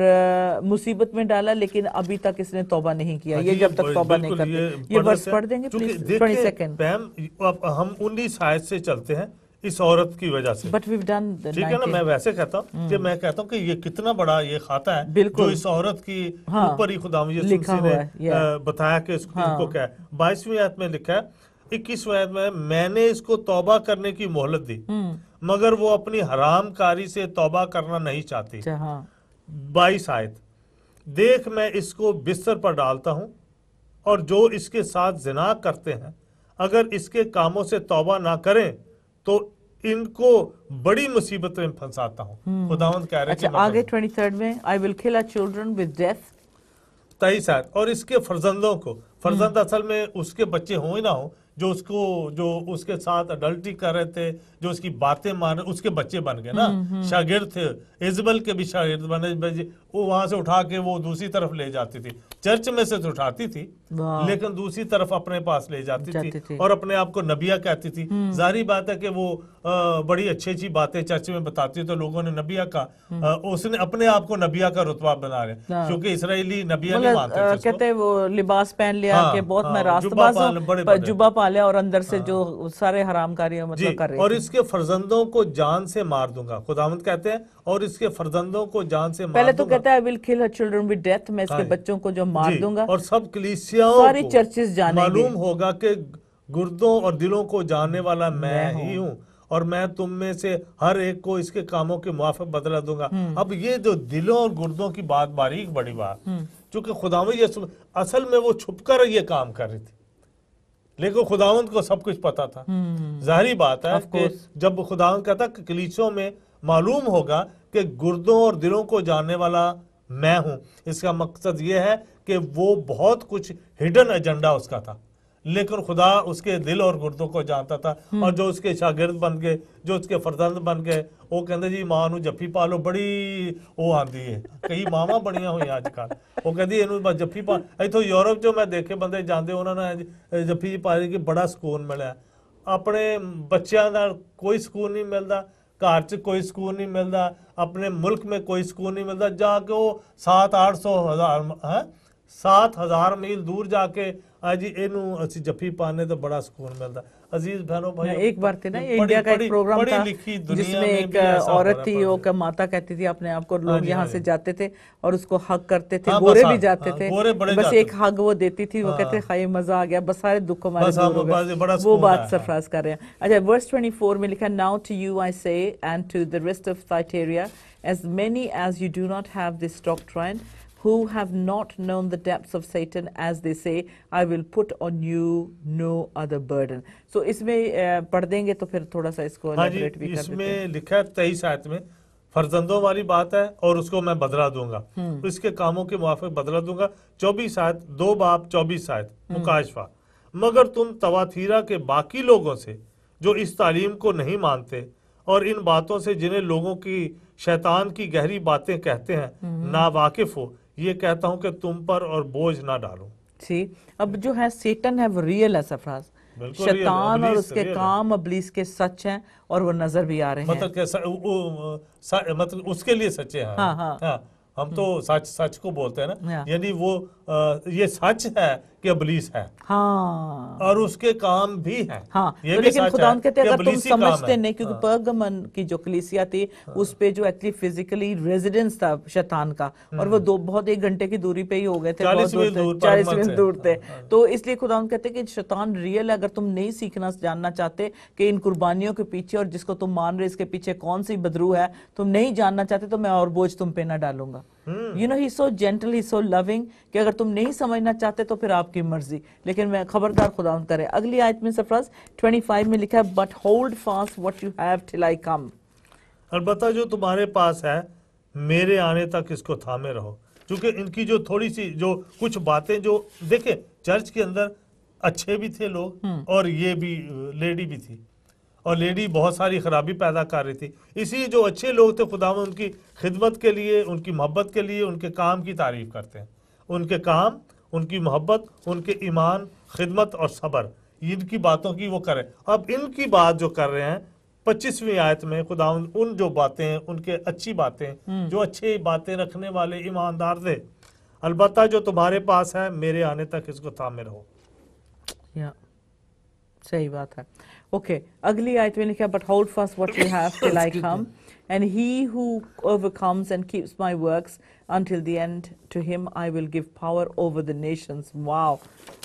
मुसीबत में डाला, लेकिन अभी तक इसने तौबा नहीं किया। ये जब तक तौबा नहीं करते, ये वर्स पढ़ देंगे प्लीज 22। हम 19 आयत से चलते हैं इस औरत की वजह से, बट वी डन, ठीक है ना। मैं वैसे कहता हूँ कि मैं कहता हूँ कि ये कितना बड़ा ये खाता है जो इस औरत की ऊपर ही खुदा यीशु ने बताया कि इनको क्या है। 22वीं आयत में लिखा है, 21वीं आयत में, मैंने इसको तौबा करने की मोहलत दी मगर वो अपनी हरामकारी से तौबा करना नहीं चाहती। 22 आयत, देख मैं इसको बिस्तर पर डालता हूं और जो इसके साथ जिना करते हैं अगर इसके कामों से तौबा ना करें तो इनको बड़ी मुसीबत में फंसाता हूं। खुदावंद कह रहे हैं। अच्छा, आगे 23 में, I will kill our children with death. 23 आयत, और इसके फर्जंदों को, फर्जंद असल में उसके बच्चे हो ही ना हो, जो उसके साथ अडल्टी कर रहे थे, जो उसकी बातें मान रहे, उसके बच्चे बन गए ना, शागिर्द थे, इजबल के भी शागिर्द बने, वो वहां से उठा के वो दूसरी तरफ ले जाती थी, चर्च में से तो उठाती थी लेकिन दूसरी तरफ अपने पास ले जाती थी और अपने आप को नबिया कहती थी। जाहिर बात है कि वो बड़ी अच्छी अच्छी बातें चर्च में बताती, तो लोगों ने नबिया का उसने अपने आप को नबिया का रुतबा बना रहे, क्योंकि इसराइली नबिया नहीं मानते थे। कहते हैं वो लिबास पहन लिया कि बहुत मैं रास्तबाज हूं, जुब्बा पा लिया और अंदर से जो सारे हरामकारी मतलब कर रहे हैं। और इसके फर्जंदों को जान से मार दूंगा, खुदावंद कहते हैं, और इसके फर्जंदों को जान से मार पहले तो कहता है आई will kill her children with death, मैं इसके बच्चों को जो मार दूंगा। और सब कलीसियाओं सारी चर्चेस जानेंगे, मालूम होगा कि गुर्दों और दिलों को जानने वाला मैं ही हूँ, और मैं तुम में से हर एक को इसके कामों के मुआफिक बदला दूंगा। अब ये जो दिलों और गुर्दों की बात, बारीक बड़ी बात, क्योंकि खुदावंद यीशु असल में वो छुपकर ये काम कर रही थी, लेकिन खुदावंद को सब कुछ पता था। जाहिर बात है कि जब खुदावंद कहता कि कलीसियों में मालूम होगा कि गुर्दों और दिलों को जानने वाला मैं हूं, इसका मकसद ये है कि वो बहुत कुछ हिडन एजेंडा उसका था, लेकिन खुदा उसके दिल और गुर्दों को जानता था। और जो उसके शागिर्द बन गए, जो उसके फर्जंद बन गए, वो कहते जी मां नू जफ्फी पा लो, बड़ी वो आंदी है, कई मावां बड़ियां हुई आजकल, वो कहती इनू बस जफ्फी पा। इथों यूरोप जो मैं देखे बंदे जाते उन्होंने जफ्फी पा ली कि बड़ा सुकून मिला। अपने बच्चों का कोई सुकून नहीं मिलता, घर च कोई सुकून नहीं मिलता, अपने मुल्क में कोई सुकून नहीं मिलता, जाके वो 700 मील दूर जाके आज इनू अच्छी जफ्फी पाने तो बड़ा सुकून मिलता। अजीज बहनों भाई, एक बार थे ना ये इंडिया का एक प्रोग्राम था जिसमें एक औरत थी, वो का माता कहती थी अपने आप को, लोग यहाँ से जाते थे और उसको हग करते थे, गोरे भी जाते थे, बस एक हग वो देती थी, वो कहते हाय मजा आ गया, बस सारे दुख हमारे दूर हो गए। वो बात सरफराज कर रहे हैं। अच्छा, वर्स 24 में लिखा, now to you I say and to the rest of Thyatira, as many as you do not have this doctrine, who have not known the depths of Satan, as they say, I will put on you no other burden. So इसमें पढ़ देंगे तो फिर थोड़ा सा इसको elaborate भी कर देते हैं। इसमें लिखा है 23 आयत में, फर्जंदों वाली बात है और उसको मैं बदला दूंगा, तो इसके कामों के मुआफिक बदला दूंगा। 24 आयत 2 बाब 24 आयत मुकाशफा, मगर तुम तवाथीरा के बाकी लोगों से जो इस तालीम को नहीं मानते और इन बातों से जिन्हें लोगों की शैतान की गहरी बातें कहते हैं ना वाकिफ हो, ये कहता हूं कि तुम पर और बोझ ना डालो। अब जो है सेटन है वो रियल है सरफराज, शैतान और उसके काम इब्लीस के सच हैं और वो नजर भी आ रहे हैं, मतलब उसके लिए सच्चे हैं। हाँ। हम तो सच सच को बोलते हैं ना, Yeah. यानी वो ये सच है कि इब्लीस है हाँ और उसके काम भी हैं। हाँ, ये तो भी लेकिन सच खुदा है कहते हैं कि अगर तुम इब्लीसी काम समझते है। नहीं, क्योंकि हाँ। परगमन की जो कलीसिया थी उस पे जो एक्चुअली फिजिकली रेजिडेंस था शैतान का, और वो दो बहुत 1 घंटे की दूरी पे ही हो गए थे, 40 बहुत दूर मील थे, दूर 40 परगमन मील से। दूर थे। हाँ। तो इसलिए खुदा कहते हैं कि शैतान रियल है। अगर तुम नहीं सीखना जानना चाहते कि इन कुर्बानियों के पीछे और जिसको तुम मान रहे इसके पीछे कौन सी बदरू है, तुम नहीं जानना चाहते, तो मैं और बोझ तुम पे ना डालूंगा। You know he so gentle, he so loving, कि अगर तुम नहीं समझना चाहते तो फिर आपकी मर्जी, लेकिन मैं खबरदार खुदा करे। अगली आयत में सरफराज 25 में लिखा है, but hold fast what you have till I come. अलबत्ता जो तुम्हारे पास है मेरे आने तक इसको थामे रहो। क्योंकि इनकी जो थोड़ी सी जो कुछ बातें जो देखे, चर्च के अंदर अच्छे भी थे लोग और ये भी लेडी भी थी, और लेडी बहुत सारी खराबी पैदा कर रही थी। इसी जो अच्छे लोग थे खुदा में उनकी खिदमत के लिए, उनकी मोहब्बत के लिए, उनके काम की तारीफ करते हैं। उनके काम, उनकी मोहब्बत, उनके ईमान, खिदमत और सब्र, इनकी बातों की वो करें। अब इनकी बात जो कर रहे हैं 25वीं आयत में खुदा उन जो बातें हैं, उनके अच्छी बातें, जो अच्छी बातें रखने वाले ईमानदार थे, अलबत्ता जो तुम्हारे पास है मेरे आने तक इसको थामे रहो। या सही बात है। ओके, अगली आयत में लिखा, but hold fast what you have till I come, and he who overcomes and keeps my works until the end, to him I will give power over the nations. Wow,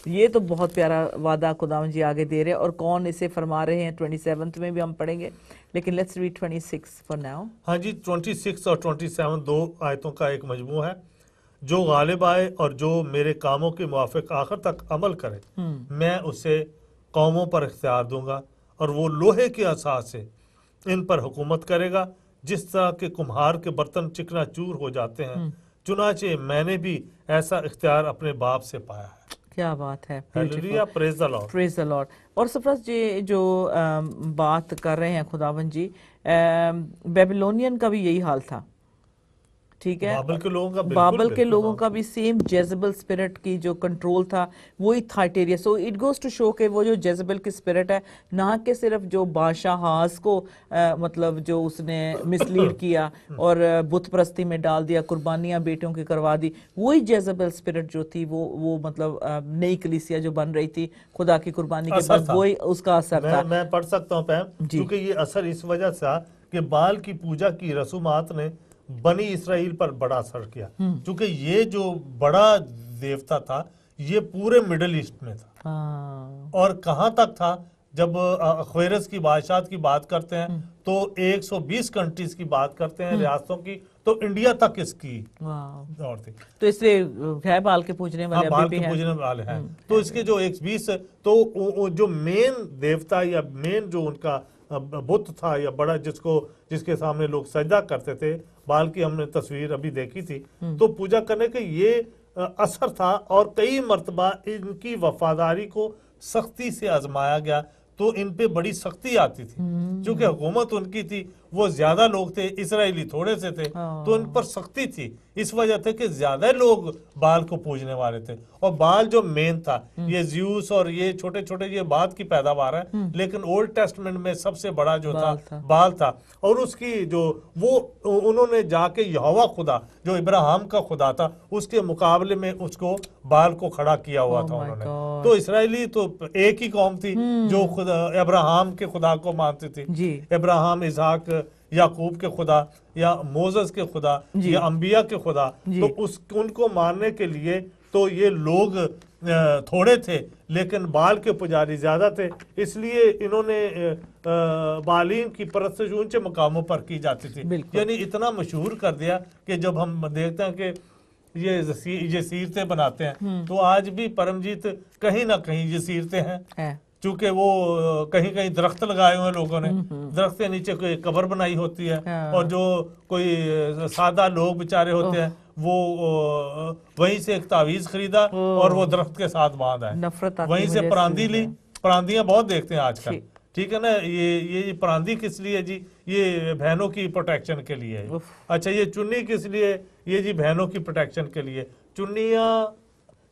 ये तो बहुत प्यारा वादा खुदावंद जी आगे दे रहे हैं, और कौन इसे फरमा रहे हैं 27 में भी हम पढ़ेंगे, लेकिन लेट्स रीड 26 फॉर नाउ। हाँ जी, 26 और 27 दो आयतों का एक मजमू है। जो गालिब आए और जो मेरे कामों के मुआफिक आखिर तक अमल करे, मैं उसे कौमों पर इख्तियार दूंगा और वो लोहे के असास से इन पर हुकूमत करेगा, जिस तरह के कुम्हार के बर्तन चिकना चूर हो जाते हैं। चुनाचे मैंने भी ऐसा इख्तियार अपने बाप से पाया है। क्या बात है, hallelujah, praise the Lord. Praise the Lord. और सरफराज जी जो बात कर रहे हैं खुदावंद जी, बेबीलोनियन का भी यही हाल था, ठीक है, बाबल के लोगों का बाबल के लोगों का भी सेम जेजबल स्पिरिट की जो कंट्रोल था वही Thyatira. So it goes to show के वो जो जेजबल की स्पिरिट है, ना कि सिर्फ जो बादशाह हास को मतलब जो उसने मिसलीड किया और बुत परस्ती में डाल दिया, कुर्बानियां बेटियों की करवा दी, वही जेजबल स्पिरिट जो थी वो मतलब नई कलीसिया जो बन रही थी खुदा की कुर्बानी के बाद, वही उसका असर था। मैं पढ़ सकता हूँ पैम, क्योंकि ये असर इस वजह से था कि बाल की पूजा की रसूमात ने बनी इसराइल पर बड़ा असर किया। क्योंकि ये जो बड़ा देवता था ये पूरे मिडिल ईस्ट में था। और कहाँ तक था, जब अख्वेरस की बादशाहत की बात करते हैं तो 120 कंट्रीज की बात करते हैं, रियासतों की, तो इंडिया तक इसकी और थी। तो इसलिए है बाल के पूजने वाले, बाल के पूजने वाले हैं। तो इसके जो 120 तो जो मेन देवता या मेन जो उनका बुत था या बड़ा जिसके सामने लोग सजदा करते थे, बाल की हमने तस्वीर अभी देखी थी, तो पूजा करने के ये असर था। और कई मर्तबा इनकी वफादारी को सख्ती से आजमाया गया, तो इन पे बड़ी सख्ती आती थी। क्योंकि हुकूमत उनकी थी, वो ज्यादा लोग थे, इसराइली थोड़े से थे, तो इन पर सख्ती थी। इस वजह से कि ज्यादा लोग बाल को पूजने वाले थे, और बाल जो मेन था, ये ज्यूस और ये छोटे छोटे ये बाद की पैदावार है, लेकिन ओल्ड टेस्टमेंट में सबसे बड़ा जो था बाल था। और उसकी जो वो उन्होंने जाके यहोवा खुदा जो इब्राहिम का खुदा था उसके मुकाबले में उसको बाल को खड़ा किया हुआ था उन्होंने। तो इसराइली तो एक ही कौम थी जो खुदा इब्राहिम के खुदा को मानती थी। इब्राहिम, इसहाक, याकूब के खुदा या मोसेस के खुदा या अंबिया के खुदा, तो उनको मानने के लिए तो ये लोग थोड़े थे, लेकिन बाल के पुजारी ज्यादा थे। इसलिए इन्होंने बालीन की परस्तिश ऊंचे मकामों पर की जाती थी। यानी इतना मशहूर कर दिया कि जब हम देखते हैं कि ये सीरतें बनाते हैं, तो आज भी परमजीत कहीं ना कहीं ये सीरतें हैं। चूंकि वो कहीं कहीं दरख्त लगाए हुए लोगों ने, दरख्त के नीचे कोई कब्र बनाई होती है, और जो कोई सादा लोग बेचारे होते हैं वो वहीं से एक तावीज खरीदा और वो दरख्त के साथ बांध आए, वहीं से परांदी ली। परांदियां बहुत देखते हैं आजकल, ठीक है ना। ये परांदी किस लिए जी? ये बहनों की प्रोटेक्शन के लिए है। अच्छा, ये चुन्नी किस लिए? ये जी बहनों की प्रोटेक्शन के लिए। चुन्नियाँ,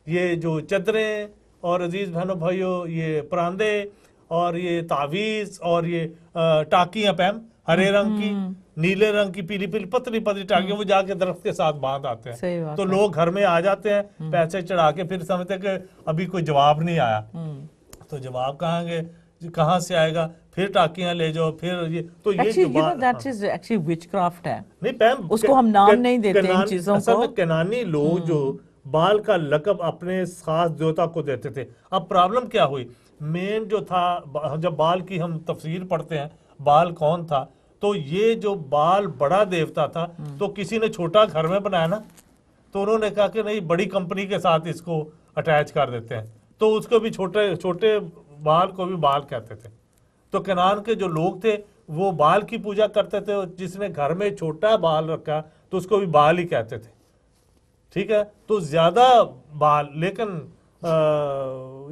ये जो चदरें, और अजीज बहनों भाइयों ये परांदे और ये तावीज़ और ये टाकियाँ पैम, हरे रंग की, नीले रंग की, पीली पीली पतली पतली टांगियां, वो जाके दरख्त के साथ बांध आते सही हैं। बात तो है। लोग घर में आ जाते हैं पैसे चढ़ा के, फिर समझते हैं कि अभी कोई जवाब नहीं आया। तो जवाब कहाँ से आएगा, फिर टाकियां ले जाओ, फिर ये तो ये जो एक्चुअली यू नो बात, दैट इज एक्चुअली विचक्राफ्ट है। नहीं पैम, उसको हम नाम नहीं देते इन चीजों असल को। में केनानी लोग जो बाल का लकब अपने खास देवता को देते थे। अब प्रॉब्लम क्या हुई, मेन जो था, जब बाल की हम तफसीर पढ़ते हैं, बाल कौन था, तो ये जो बाल बड़ा देवता था, तो किसी ने छोटा घर में बनाया ना, तो उन्होंने कहा कि नहीं, बड़ी कंपनी के साथ इसको अटैच कर देते हैं, तो उसको भी छोटे छोटे बाल को भी बाल कहते थे। तो केनान के जो लोग थे वो बाल की पूजा करते थे, और जिसने घर में छोटा बाल रखा तो उसको भी बाल ही कहते थे। ठीक है, तो ज्यादा बाल, लेकिन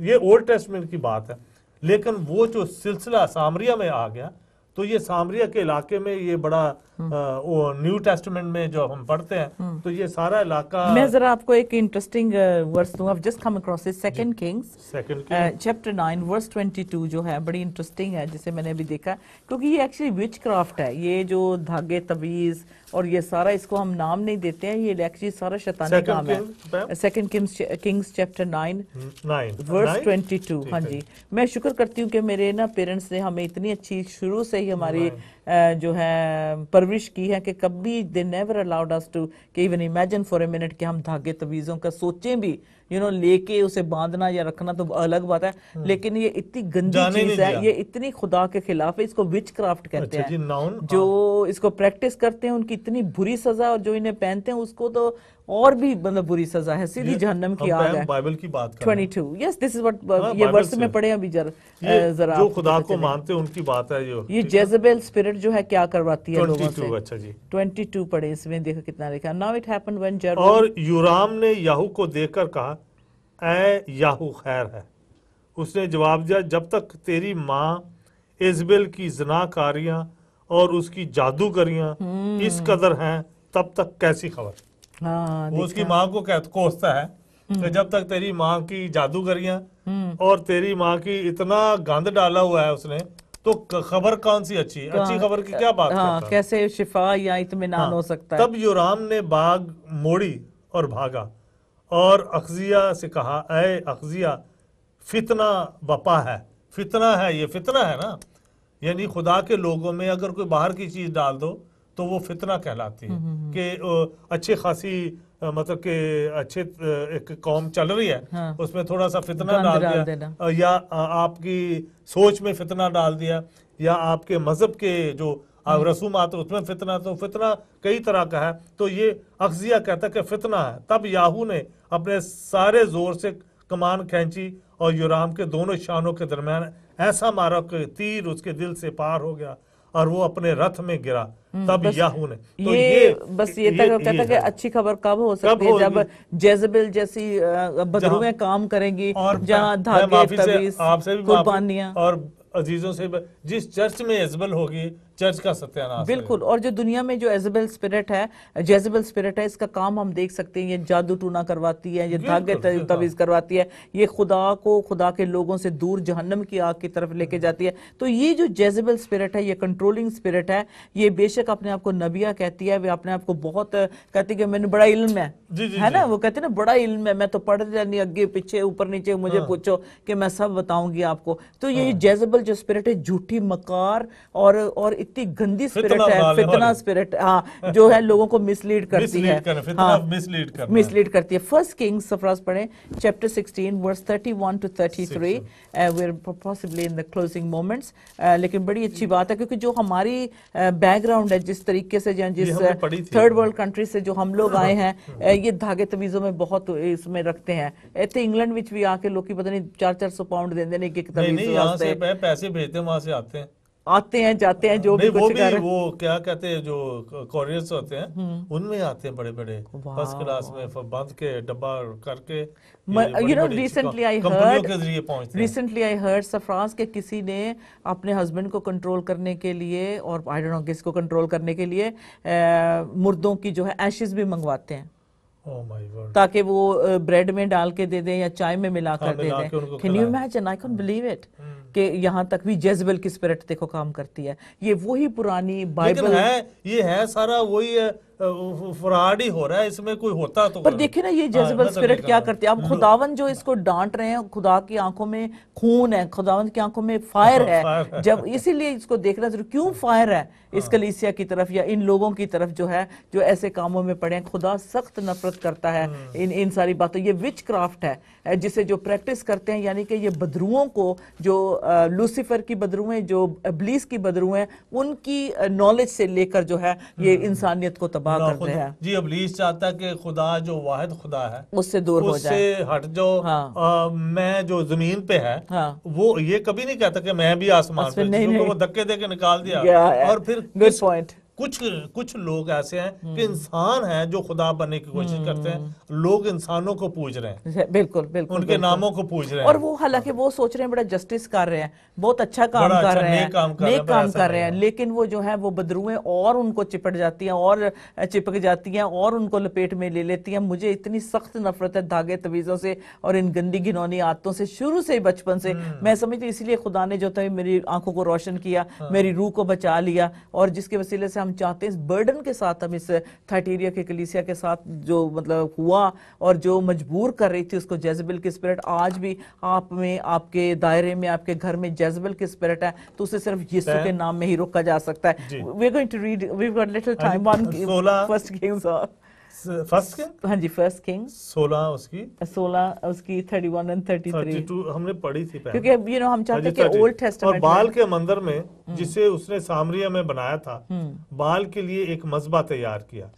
ये ओल्ड टेस्टमेंट की बात है। लेकिन वो जो सिलसिला सामरिया में आ गया, तो ये सामरिया के इलाके में ये बड़ा वो न्यू टेस्टमेंट में जो हम पढ़ते हैं, तो ये सारा इलाका। मैं जरा आपको एक इंटरेस्टिंग वर्स दूं, I've just come across it, second Kings chapter 9 verse 22 जो है बड़ी इंटरेस्टिंग है, जिसे मैंने अभी देखा, क्योंकि ये एक्चुअली विच क्राफ्ट है। ये जो धागे तवीज और ये सारा, इसको हम नाम नहीं देते हैं, ये एक्चुअली सारा शैतानी काम है। Second Kings chapter 9 verse 22। हाँ जी, मैं शुक्र करती हूँ कि मेरे ना पेरेंट्स ने हमें इतनी अच्छी शुरू से ही हमारी जो है परवरिश की है कि कभी they never allowed us to even imagine for a minute कि हम धागे तवीज़ों का सोचें भी, लेके उसे बांधना या रखना तो अलग बात है, लेकिन ये इतनी गंदी चीज है, ये इतनी खुदा के खिलाफ है, इसको विच क्राफ्ट कहते हैं। जो इसको प्रैक्टिस करते हैं उनकी इतनी बुरी सजा, और जो इन्हें पहनते हैं उसको तो और भी मतलब बुरी सजा है, सीधी जहन्नम की आग है। बाइबल की बात कर रहे हैं। 22 यस, दिस इज व्हाट ये वर्स में पढ़े अभी जरा जो खुदा को मानते हैं उनकी बात है। ये जेज़ेबेल स्पिरिट जो है क्या करवाती है लोगों से। अच्छा जी, 22 पढ़े, इसमें देखो कितना लिखा, नाउ इट हैपेंड व्हेन और यूराम ने याहू को देखकर कहा, ऐ याहू खैर है। उसने जवाब दिया, जब तक तेरी माँ इजबेल की ज़नाकारियां और उसकी जादूगरियां इस कदर हैं, तब तक कैसी खबर। वो उसकी माँ को कोसता है कि जब तक तेरी माँ की जादूगरियां और तेरी माँ की इतना गंद डाला हुआ है उसने, तो खबर कौन सी अच्छी खबर की क्या बात करता है? कैसे शिफा या इत्मीनान हो सकता है। तब योराम ने बाग मोड़ी और भागा और अखजिया से कहा, ऐ अखजिया, फितना बपा है। फितना है, ये फितना है ना, यानी खुदा के लोगों में अगर कोई बाहर की चीज डाल दो तो वो फितना कहलाती है। कि अच्छी खासी मतलब कि अच्छे एक कौम चल रही है, हाँ, उसमें थोड़ा सा फितना डाल दिया, या आपकी सोच में फितना डाल दिया, या आपके मजहब के जो रसूमात उसमें फितना, तो फितना कई तरह का है। तो ये अखजिया कहता है कि फितना है। तब याहू ने अपने सारे जोर से कमान खींची और योराम के दोनों शानों के दरमियान ऐसा मारा कि तीर उसके दिल से पार हो गया और वो अपने रथ में गिरा। तब याहू ने तो ये तक कहता है कि अच्छी खबर कब हो सकती है, जब जेज़ेबेल जैसी बदरुएं काम करेंगी, जहाँ धागे तवीज़ कुर्बानियां। और अजीजों से जिस चर्च में इजबेल होगी, चर्च का सत्यानाश बिल्कुल। और जो दुनिया में जो जेज़ेबेल स्पिरिट है, इसका काम हम देख सकते हैं, ये जादू टूना करवाती है, ये धागे तवीज करवाती है, ये खुदा के लोगों से दूर जहन्नम की आग की तरफ लेके जाती है। तो ये जो जेज़ेबेल स्पिरिट है, ये कंट्रोलिंग स्पिरिट है। ये बेशक अपने आप को नबिया कहती है, वे अपने आप को बहुत कहती है कि मैंने बड़ा इल्म है ना, वो कहते हैं ना बड़ा इल्म है, मैं तो पढ़ नहीं, अगे पीछे ऊपर नीचे मुझे पूछो कि मैं सब बताऊंगी आपको। तो ये जेज़ेबेल जो स्पिरिट है, झूठी मकार और इतनी गंदी स्पिरिट है, फितना स्पिरिट, हाँ, जो है लोगों को मिसलीड करती है, मिसलीड करती है। फर्स्ट किंग्स सफराज पढ़ें chapter 16 verse 31 to 33, we're possibly in the closing moments, लेकिन बड़ी अच्छी बात है, क्योंकि जो हमारी बैकग्राउंड है, जिस तरीके से जिस थर्ड वर्ल्ड कंट्री से जो हम लोग आए हैं, ये धागे तवीज़ों में बहुत इसमें रखते हैं। इतने इंग्लैंड विच भी आके लोग पता नहीं 400-400 पाउंड देते हैं एक तवीज़ वास्ते, पैसे भेजते हैं, वहां से आते हैं जाते हैं, जो भी कुछ कर रहे हैं। वो क्या कहते हैं, जो कॉरियर्स होते हैं उनमें आते हैं, बड़े बड़े फर्स्ट क्लास में बंद के डब्बा करके। रिसेंटली आई हर्ड सफराज के किसी ने अपने हस्बैंड को कंट्रोल करने के लिए, और आई डोंट नो किसको कंट्रोल करने के लिए, मुर्दों की जो है एशेस भी मंगवाते हैं। ओह माय गॉड, ताकि वो ब्रेड में डाल के दे दें या चाय में मिला कर दे मिला के उनको दें। कैन यू खिलाएं। Imagine, I can believe it कि यहाँ तक भी जेजबेल की स्पिरिट देखो काम करती है। ये वही पुरानी लेकिन बाइबल है, ये है सारा वही है, फ्रॉड ही हो रहा है इसमें, कोई होता तो पर देखिए ना ये जेजबेल मैं तो स्पिरिट नहीं क्या कह करती है। अब खुदावन जो इसको डांट रहे हैं, खुदा की आंखों में खून है, खुदावन की आंखों में फायर फायर है, है। जब इसीलिए इसको देखना जरूरी। क्यों फायर है इस कलीसिया की तरफ या इन लोगों की तरफ जो है जो ऐसे कामों में पड़े हैं। खुदा सख्त नफरत करता है इन सारी बातों। ये विच क्राफ्ट है जिसे जो प्रैक्टिस करते हैं, यानी कि ये बदरुओं को, जो लूसीफर की बदरुएं, जो इब्लीस की बदरुएं, उनकी नॉलेज से लेकर जो है ये इंसानियत को तबाह कर रहे हैं। जी इब्लीस चाहता है कि खुदा जो वाहिद खुदा है उससे दूर हो उससे जाए। हट जाओ। हाँ। मैं जो जमीन पे है हाँ। वो ये कभी नहीं कहता कि मैं भी आसमान पे, नहीं, जिसको नहीं। वो धक्के दे के निकाल दिया। Yeah, और फिर good point. कुछ लोग ऐसे हैं कि इंसान हैं जो खुदा बनने की कोशिश करते हैं। लोग इंसानों को पूज रहे हैं, बिल्कुल बिल्कुल उनके बिल्कुल। नामों को पूज रहे हैं। और वो हालांकि वो सोच रहे हैं बड़ा जस्टिस कर रहे हैं, बहुत अच्छा काम बड़ा कर अच्छा रहे हैं, नेक काम कर रहे नेक हैं, काम ऐसा कर रहे नहीं हैं, है। लेकिन वो जो है वो बदरुएं और उनको चिपट जाती हैं और चिपक जाती हैं और उनको लपेट में ले लेती हैं। मुझे इतनी सख्त नफरत है धागे तवीज़ों से और इन गंदी घिनौनी आदतों से, शुरू से ही बचपन से। मैं समझती इसीलिए खुदा ने जो था मेरी आंखों को रोशन किया, मेरी रूह को बचा लिया, और जिसके वसीले से हम चाहते हैं इस बर्डन के साथ हम इस थाइटेरिया के कलीसिया के साथ जो मतलब हुआ और जो मजबूर कर रही थी उसको जेजबेल की स्पिरिट, आज भी आप में, आपके दायरे में, आपके घर में जेजबेल की स्पिरिट है तो उसे सिर्फ यीशु के नाम में ही रोका जा सकता है। We are going to read, we got little time on first Kings. First King, हाँ जी, फर्स्ट किंग 16 उसकी 31 and 33 32 हमने पढ़ी थी पहले। क्योंकि यू नो हम चाहते हैं कि ओल्ड और टेस्टामेंट बाल के मंदिर में जिसे उसने सामरिया में बनाया था, बाल के लिए एक मजबा तैयार किया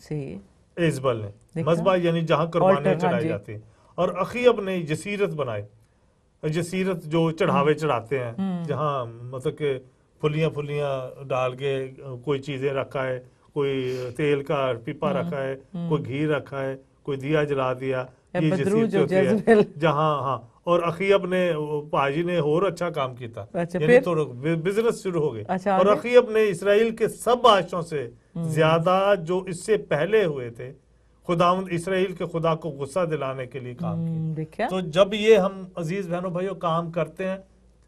इजबल ने। मजबा यानी जहां कुर्बानियां चढ़ाई जाती हैं। और अखीब ने जसीरत बनाई, जसीरत जो चढ़ावे चढ़ाते हैं, जहां मतलब के फुलियां डाल के कोई चीजें रखा है, कोई तेल का पीपा रखा है, कोई घी रखा है, कोई दिया जला दिया, ये जसीरत होती है जहाँ। हाँ, और अखीब ने, पाजी ने और अच्छा काम किया। अच्छा, यानी तो बिजनेस शुरू हो गए। अच्छा, और अखीब ने इसराइल के सब बादशाहों से ज्यादा जो इससे पहले हुए थे, खुदावंद इसराइल के खुदा को गुस्सा दिलाने के लिए काम किया। तो जब ये हम अजीज बहनों भाइयों काम करते हैं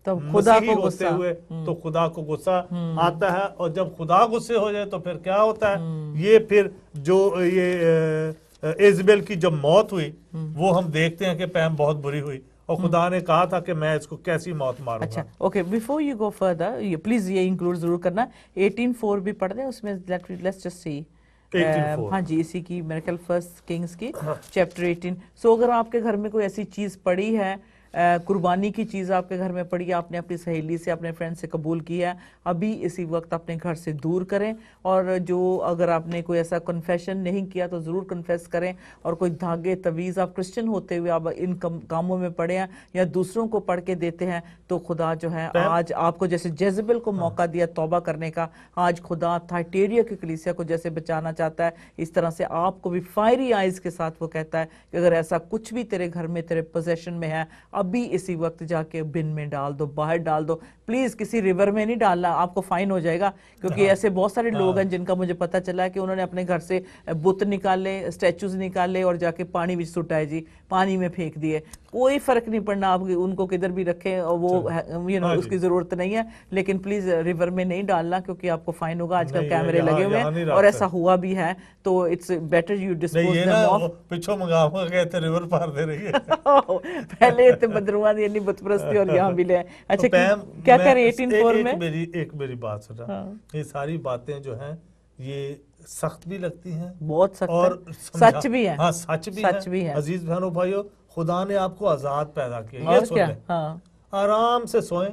तो खुदा को होते हुए तो खुदा को गुस्सा आता है। और जब खुदा गुस्से हो जाए तो फिर क्या होता है, ये फिर जो ये इजबेल की जब मौत हुई वो हम देखते हैं कि पैम बहुत बुरी हुई और खुदा ने कहा था कि मैं इसको कैसी मौत मारूंगा। अच्छा, okay, before you go further ये प्लीज ये इंक्लूड जरूर करना। 18:4 भी पढ़ दें उसमें, लेट्स जस्ट सी। हाँ जी, इसी की मेरे ख्याल फर्स्ट किंग्स की चैप्टर 18। सो अगर आपके घर में कोई ऐसी चीज पड़ी है, कुर्बानी की चीज़ आपके घर में पड़ी है, आपने अपनी सहेली से, अपने फ्रेंड से कबूल किया है, अभी इसी वक्त अपने घर से दूर करें। और जो अगर आपने कोई ऐसा कन्फेशन नहीं किया तो ज़रूर कन्फेस करें। और कोई धागे तवीज़, आप क्रिश्चियन होते हुए आप इन कामों में पड़े हैं या दूसरों को पढ़ के देते हैं, तो खुदा जो है आज आपको जैसे जेजबेल को मौका दिया तौबा करने का, आज खुदा थाइटेरिया की कलीसिया को जैसे बचाना चाहता है, इस तरह से आपको भी फायरी आइज के साथ वो कहता है कि अगर ऐसा कुछ भी तेरे घर में, तेरे पोजेशन में है, अभी इसी वक्त जाके बिन में डाल दो, बाहर डाल दो। प्लीज किसी रिवर में नहीं डालना, आपको फाइन हो जाएगा। क्योंकि ऐसे बहुत सारे लोग हैं जिनका मुझे पता चला है कि उन्होंने अपने घर से बुत निकाले, स्टैचूज निकाले और जाके पानी में सुटाए जी, पानी में फेंक दिए। कोई फर्क नहीं पड़ना, आप उनको किधर भी रखें, वो यू नो उसकी जरूरत नहीं है। लेकिन प्लीज रिवर में नहीं डालना क्योंकि आपको फाइन होगा। आजकल कैमरे लगे हुए हैं और ऐसा हुआ भी है, तो it's better you dispose them off. पिछो मंगावा कहते रिवर पार दे रही है। पहले तो बदरुआ दी नहीं बुतप्रस्ती और यहाँ भी ले। अच्छा, क्या करें 18:4 में? एक मेरी बात सुना। ये सारी बातें जो हैं ये सख्त भी लगती हैं, बहुत सख्त और सच भी है। हाँ, सच भी है। अजीज बहनों भाइयों, खुदा ने आपको आजाद पैदा किया, ये सुन लें। हाँ। आराम से सोएं,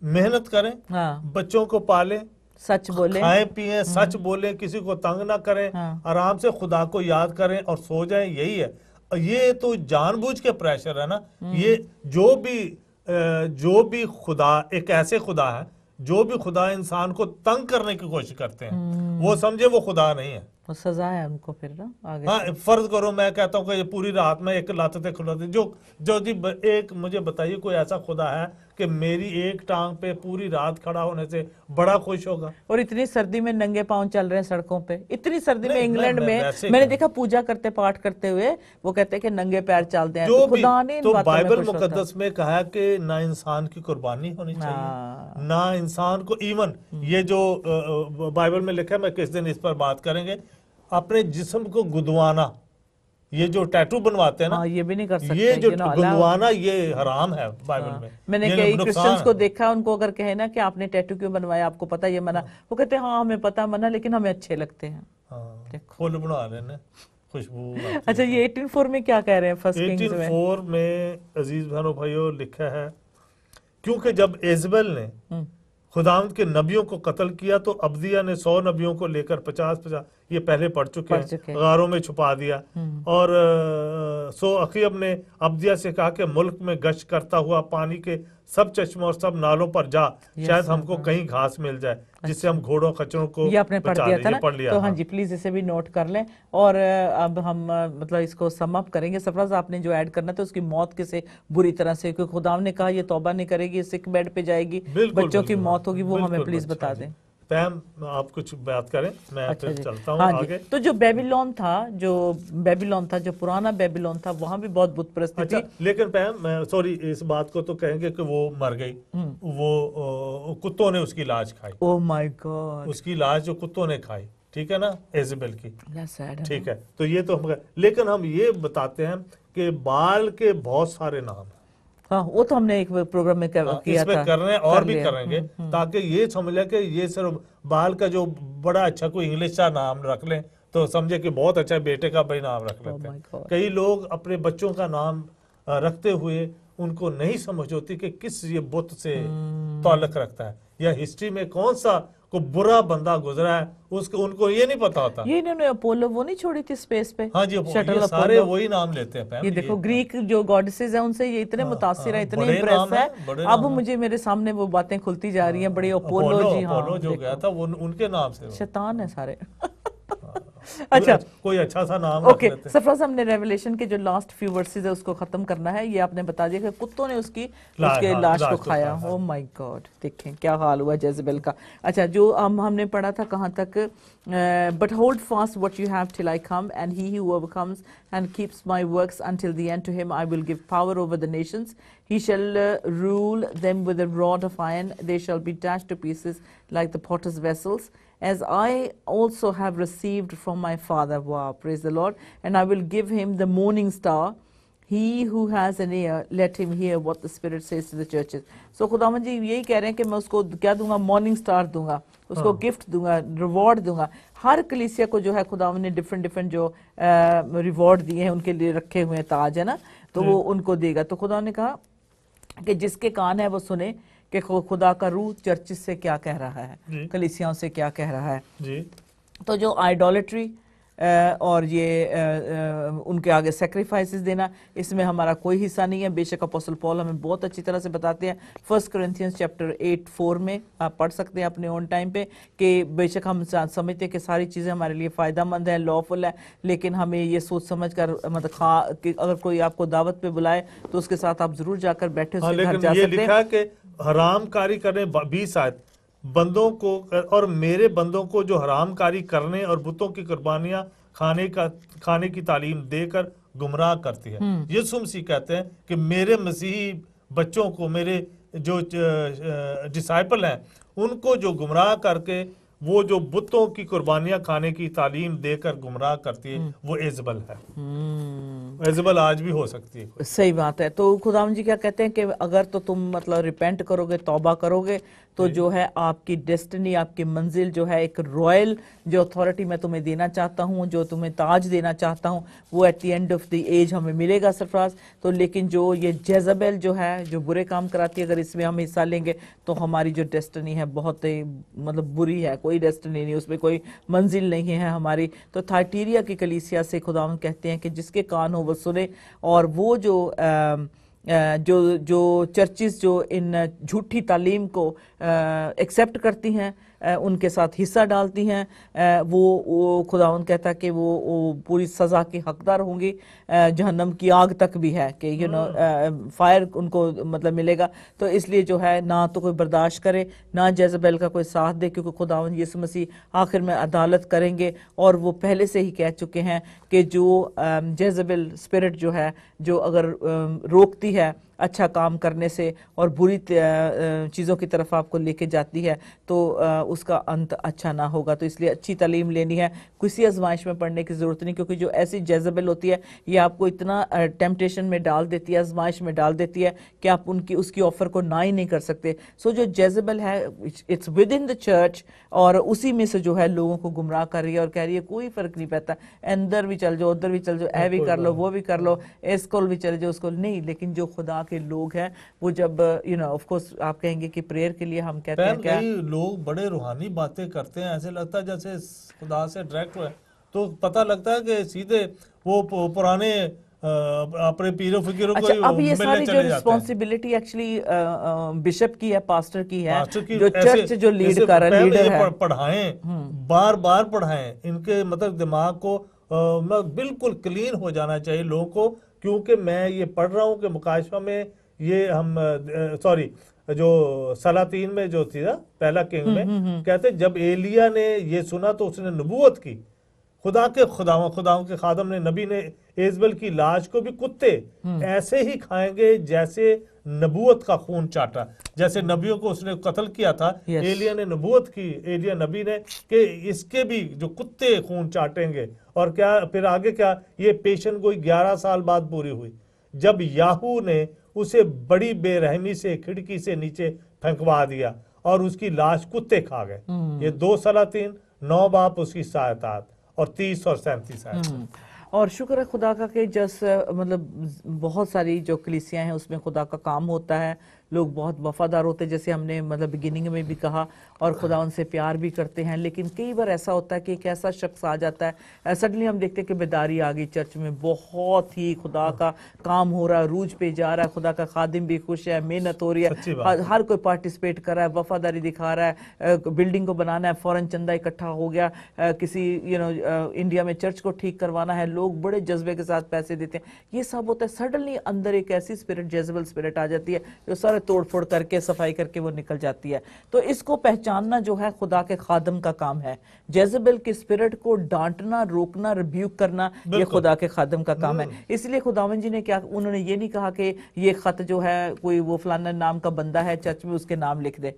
मेहनत करें, हाँ। बच्चों को पालें, सच बोले, खाएं पिए, सच बोलें, किसी को तंग ना करें। हाँ। आराम से खुदा को याद करें और सो जाएं, यही है। ये तो जानबूझ के प्रेशर है ना। ये जो भी खुदा, एक ऐसे खुदा है जो भी खुदा इंसान को तंग करने की कोशिश करते हैं, वो समझे वो खुदा नहीं है। तो सजा है उनको फिर ना आगे हाँ, फर्ज करो मैं कहता हूँ कि ये पूरी रात में एक लाते खुलाते जो जी एक मुझे बताइए कोई ऐसा खुदा है कि मेरी एक टांग पे पूरी रात खड़ा होने से बड़ा खुश होगा? और इतनी सर्दी में नंगे पांव चल रहे हैं सड़कों पे, इतनी सर्दी में नहीं, इंग्लैंड मैं में वैसे मैंने कह- देखा पूजा करते पाठ करते हुए वो कहते हैं कि नंगे पैर चलते हैं, जो तो भी खुदा ने इन तो बातों में बाइबल खुश होता है। मुकद्दस में कहा है कि ना इंसान की कुर्बानी होनी चाहिए, हाँ। ना इंसान को इवन ये जो बाइबल में लिखा है, मैं किस दिन इस पर बात करेंगे, अपने जिस्म को गुदवाना, ये जो टैटू बनवाते हैं ना, हाँ, ये भी नहीं कर सकते, ये जो अलाउ। गुदवाना ये हराम है बाइबल में। मैंने ये कई नुकसान क्रिश्चियंस है। को देखा, उनको अगर कहे ना कि आपने टैटू क्यों बनवाया, आपको पता है ये मना, वो कहते हैं हाँ हमें पता मना, लेकिन हमें अच्छे लगते हैं। हाँ, फूल बना रहे हैं, खुशबू आती अच्छा, है। ये 18:4 में क्या कह रहे हैं फर्स्ट किंग्स में? 18:4 में अजीज बहनों भाइयों लिखा है, क्योंकि जब इजबेल ने खुदावंद के नबियों को कत्ल किया तो अब्दिया ने 100 नबियों को लेकर 50 ये पहले पढ़ चुके हैं, गारों में छुपा दिया। और सो अकीब ने अब्दिया से कहा कि मुल्क में गश्त करता हुआ पानी के सब चश्मों और सब नालों पर जा, शायद हमको कहीं घास मिल जाए जिससे हम घोड़ों खच्चरों को ये आपने पढ़ दिया था ना, पढ़ लिया। तो हाँ जी प्लीज इसे भी नोट कर लें। और अब हम मतलब इसको सम अप करेंगे। सरफराज आपने जो ऐड करना था उसकी मौत कैसे बुरी तरह से, क्योंकि खुदा ने कहा ये तौबा नहीं करेगी, सिक बेड पे जाएगी, बच्चों की मौत होगी, वो हमें प्लीज बता दें। पैम आप कुछ बात करें, मैं अच्छा फिर चलता हूँ हाँ आगे। तो जो बेबीलोन था, जो पुराना बेबीलोन था, वहां भी बहुत बुत परस्ती अच्छा, थी। लेकिन पैम सॉरी इस बात को तो कहेंगे कि वो मर गई, वो कुत्तों ने उसकी लाश खाई। ओह माय गॉड, उसकी लाश जो कुत्तों ने खाई, ठीक है ना, इज़बेल की, ठीक है। तो ये तो हम, लेकिन हम ये बताते हैं कि बाल के बहुत सारे नाम हैं। हाँ, वो तो हमने एक प्रोग्राम में किया इसमें था, कर रहे हैं और भी लिया। करेंगे, ताकि ये समझ लें कि ये सिर्फ बाल का जो बड़ा अच्छा कोई इंग्लिश का नाम रख लें तो समझे कि बहुत अच्छा बेटे का भाई नाम रख लेते हैं। कई लोग अपने बच्चों का नाम रखते हुए उनको नहीं समझ होती कि किस ये बुत से ताल्लुक रखता है, या हिस्ट्री में कौन सा को बुरा बंदा गुजरा है, उसको उनको ये नहीं पता होता। ये इन्होंने अपोलो वो नहीं छोड़ी थी स्पेस पे? हाँ जी, ये सारे वही नाम लेते हैं। ये देखो ग्रीक जो गॉडेसेस है उनसे ये इतने मुतासिर है, इतने इम्प्रेस है। अब मुझे मेरे सामने वो बातें खुलती जा रही हैं, बड़ी अपोलो जी, हाँ जो गया था वो उनके नाम से, शैतान है सारे। अच्छा, कोई अच्छा सा नाम ओके सरफराज, हमने रेवलेशन के जो लास्ट फ्यू वर्सेस है उसको खत्म करना है। ये आपने बता दिया कि कुत्तों ने उसके लाश को खाया। ओह माय गॉड, देखें क्या हाल हुआ जेज़ेबेल का। अच्छा, जो हमने पढ़ा था कहाँ तक, but hold fast what you have till I come and he who overcomes and keeps my works until the end, to him I will give power over the nations. He shall rule them with a rod of iron. They shall be dashed to pieces like the potter's vessels. As I also have received from my Father. Wow, praise the Lord. And I will give him the morning star. He who has an ear, let him hear what the Spirit says to the churches. So खुदावंद जी यही कह रहे हैं कि मैं उसको क्या दूंगा, मॉर्निंग स्टार दूंगा, उसको गिफ्ट दूंगा, रिवॉर्ड दूंगा। हर कलीसिया को जो है खुदावंद ने डिफरेंट जो रिवॉर्ड दिए हैं, उनके लिए रखे हुए हैं ताज, है ना, तो वो उनको देगा। तो खुदा ने कहा कि जिसके कान है वो सुने कि खुदा का रूह चर्चिस से क्या कह रहा है, कलीसियाओं से क्या कह रहा है जी। तो जो आइडोलेट्री और ये उनके आगे सेक्रीफाइसेस देना, इसमें हमारा कोई हिस्सा नहीं है। बेशक अपोस्टल पॉल हमें बहुत अच्छी तरह से बताते हैं 1 कोरिंथियंस चैप्टर 8:4 में, आप पढ़ सकते हैं अपने ओन टाइम पे, कि बेशक हम समझते हैं कि सारी चीज़ें हमारे लिए फ़ायदेमंद है, लॉफुल है, लेकिन हमें ये सोच समझ कर मतलब कि अगर कोई आपको दावत पे बुलाए तो उसके साथ आप ज़रूर जाकर बैठे उसके घर जा सकते हैं। कि हरामकारी करने 20 आयत बंदों को और मेरे बंदों को जो हरामकारी करने और बुतों की कुर्बानियां खाने की तालीम देकर गुमराह करती है। यीशु मसीह कहते हैं कि मेरे मसीही बच्चों को, मेरे जो डिसाइपल हैं, उनको जो गुमराह करके वो जो बुतों की कुर्बानियां खाने की तालीम देकर गुमराह करती है, वो इज़बेल है। इज़बेल आज भी हो सकती है। सही बात है। तो खुदावंद जी क्या कहते हैं कि अगर तो तुम मतलब रिपेंट करोगे, तौबा करोगे, तो जो है आपकी डेस्टिनी, आपकी मंजिल जो है, एक रॉयल जो अथॉरिटी मैं तुम्हें देना चाहता हूँ, जो तुम्हें ताज देना चाहता हूँ, वो at the end of the age हमें मिलेगा सरफराज। तो लेकिन जो ये जेज़ेबेल जो है, जो बुरे काम कराती है, अगर इसमें हम हिस्सा लेंगे तो हमारी जो डेस्टिनी है बहुत ही मतलब बुरी है, कोई डेस्टिनी नहीं, उसमें कोई मंजिल नहीं है हमारी। तो थाइटीरिया की कलीसिया से खुदावंद कहते हैं कि जिसके कान हो वो सुने, और वो जो चर्चिस जो इन झूठी तालीम को एक्सेप्ट करती हैं, उनके साथ हिस्सा डालती हैं, वो खुदावंद कहता है कि वो पूरी सज़ा की हकदार होंगी, जहन्नम की आग तक भी है कि फायर उनको मतलब मिलेगा। तो इसलिए जो है ना तो कोई बर्दाश्त करे, ना जेजबेल का कोई साथ दे, क्योंकि खुदावंद यीशु मसीह आखिर में अदालत करेंगे। और वो पहले से ही कह चुके हैं कि जो जेजबेल स्पिरिट जो है, जो अगर रोकती है अच्छा काम करने से और बुरी चीज़ों की तरफ आपको लेके जाती है, तो उसका अंत अच्छा ना होगा। तो इसलिए अच्छी तालीम लेनी है, किसी आजमाइश में पढ़ने की ज़रूरत नहीं, क्योंकि जो ऐसी जेजबेल होती है ये आपको इतना टेम्पटेशन में डाल देती है, आजमाइश में डाल देती है कि आप उसकी ऑफर को ना ही नहीं कर सकते। सो जो जेजबेल है it's with in the church, और उसी में से जो है लोगों को गुमराह कर रही है और कह रही है कोई फ़र्क नहीं पड़ता, अंदर भी चल जाओ, उधर भी चल जाओ, ऐ भी कर लो, वो भी कर लो, इस स्कूल भी चले जाओ, उसको नहीं। लेकिन जो खुदा के लोग हैं वो जब ऑफ कोर्स आप कहेंगे कि प्रेयर के लिए हम कहते हैं क्या, लोग बड़े रूहानी बातें करते हैं, ऐसे लगता है जैसे खुदा से डायरेक्ट हुए, तो पता लगता है कि सीधे वो पुराने अपने पीरों फकीरों को अब ये सारी जो रिस्पॉन्सिबिलिटी एक्चुअली बिशप की है, पास्टर की है, जो चर्च जो लीड कर रहा है, लीडर है, पढ़ाएं, बार बार पढ़ाएं, इनके मतलब दिमाग को बिल्कुल क्लीन हो जाना चाहिए लोगों को। क्योंकि मैं ये पढ़ रहा हूँ कि मुकाशफा में ये हम सॉरी जो सलातीन में जो थी ना पहला किंग में कहते जब एलिया ने ये सुना तो उसने नबूवत की, खुदाओं के खादम ने, नबी ने एजबेल की लाश को भी कुत्ते ऐसे ही खाएंगे जैसे नबूवत का खून चाटा, जैसे नबियों को उसने कत्ल किया था। एलिया ने नबूवत की, एलिया नबी ने, कि इसके भी जो कुत्ते खून चाटेंगे। और क्या फिर आगे क्या, ये पेशन गोई 11 साल बाद पूरी हुई जब याहू ने उसे बड़ी बेरहमी से खिड़की से नीचे फेंकवा दिया और उसकी लाश कुत्ते खा गए। ये 2 सलातीन 9 बाप उसकी सहायतात और 30 और 37 आयत। और शुक्र है खुदा का कि मतलब बहुत सारी जो कलीसियाँ हैं उसमें खुदा का काम होता है, लोग बहुत वफादार होते हैं, जैसे हमने मतलब बिगिनिंग में भी कहा, और खुदा उनसे प्यार भी करते हैं। लेकिन कई बार ऐसा होता है कि एक ऐसा शख्स आ जाता है, सडनली हम देखते हैं कि बेदारी आ गई चर्च में, बहुत ही खुदा का काम हो रहा है, रूज पे जा रहा है, खुदा का खादिम भी खुश है, मेहनत हो रही है, हर कोई पार्टिसिपेट कर रहा है, वफादारी दिखा रहा है, बिल्डिंग को बनाना है, फौरन चंदा इकट्ठा हो गया, किसी इंडिया में चर्च को ठीक करवाना है, लोग बड़े जज्बे के साथ पैसे देते हैं। ये सब होता है, सडनली अंदर एक ऐसी स्पिरिट, जेजबेल स्पिरिट आ जाती है जो सारे तोड़ फोड़ करके सफाई करके वो निकल जाती है। तो इसको पहचानना जो है खुदा के खादम का काम है। जेजबेल की स्पिरिट को डांटना, रोकना, रिब्यूक करना, ये खुदा के खादम का काम है। इसलिए खुदावन जी ने क्या, उन्होंने ये नहीं कहा कि ये खत जो है कोई वो फलाना नाम का बंदा है चर्च में उसके नाम लिख दे।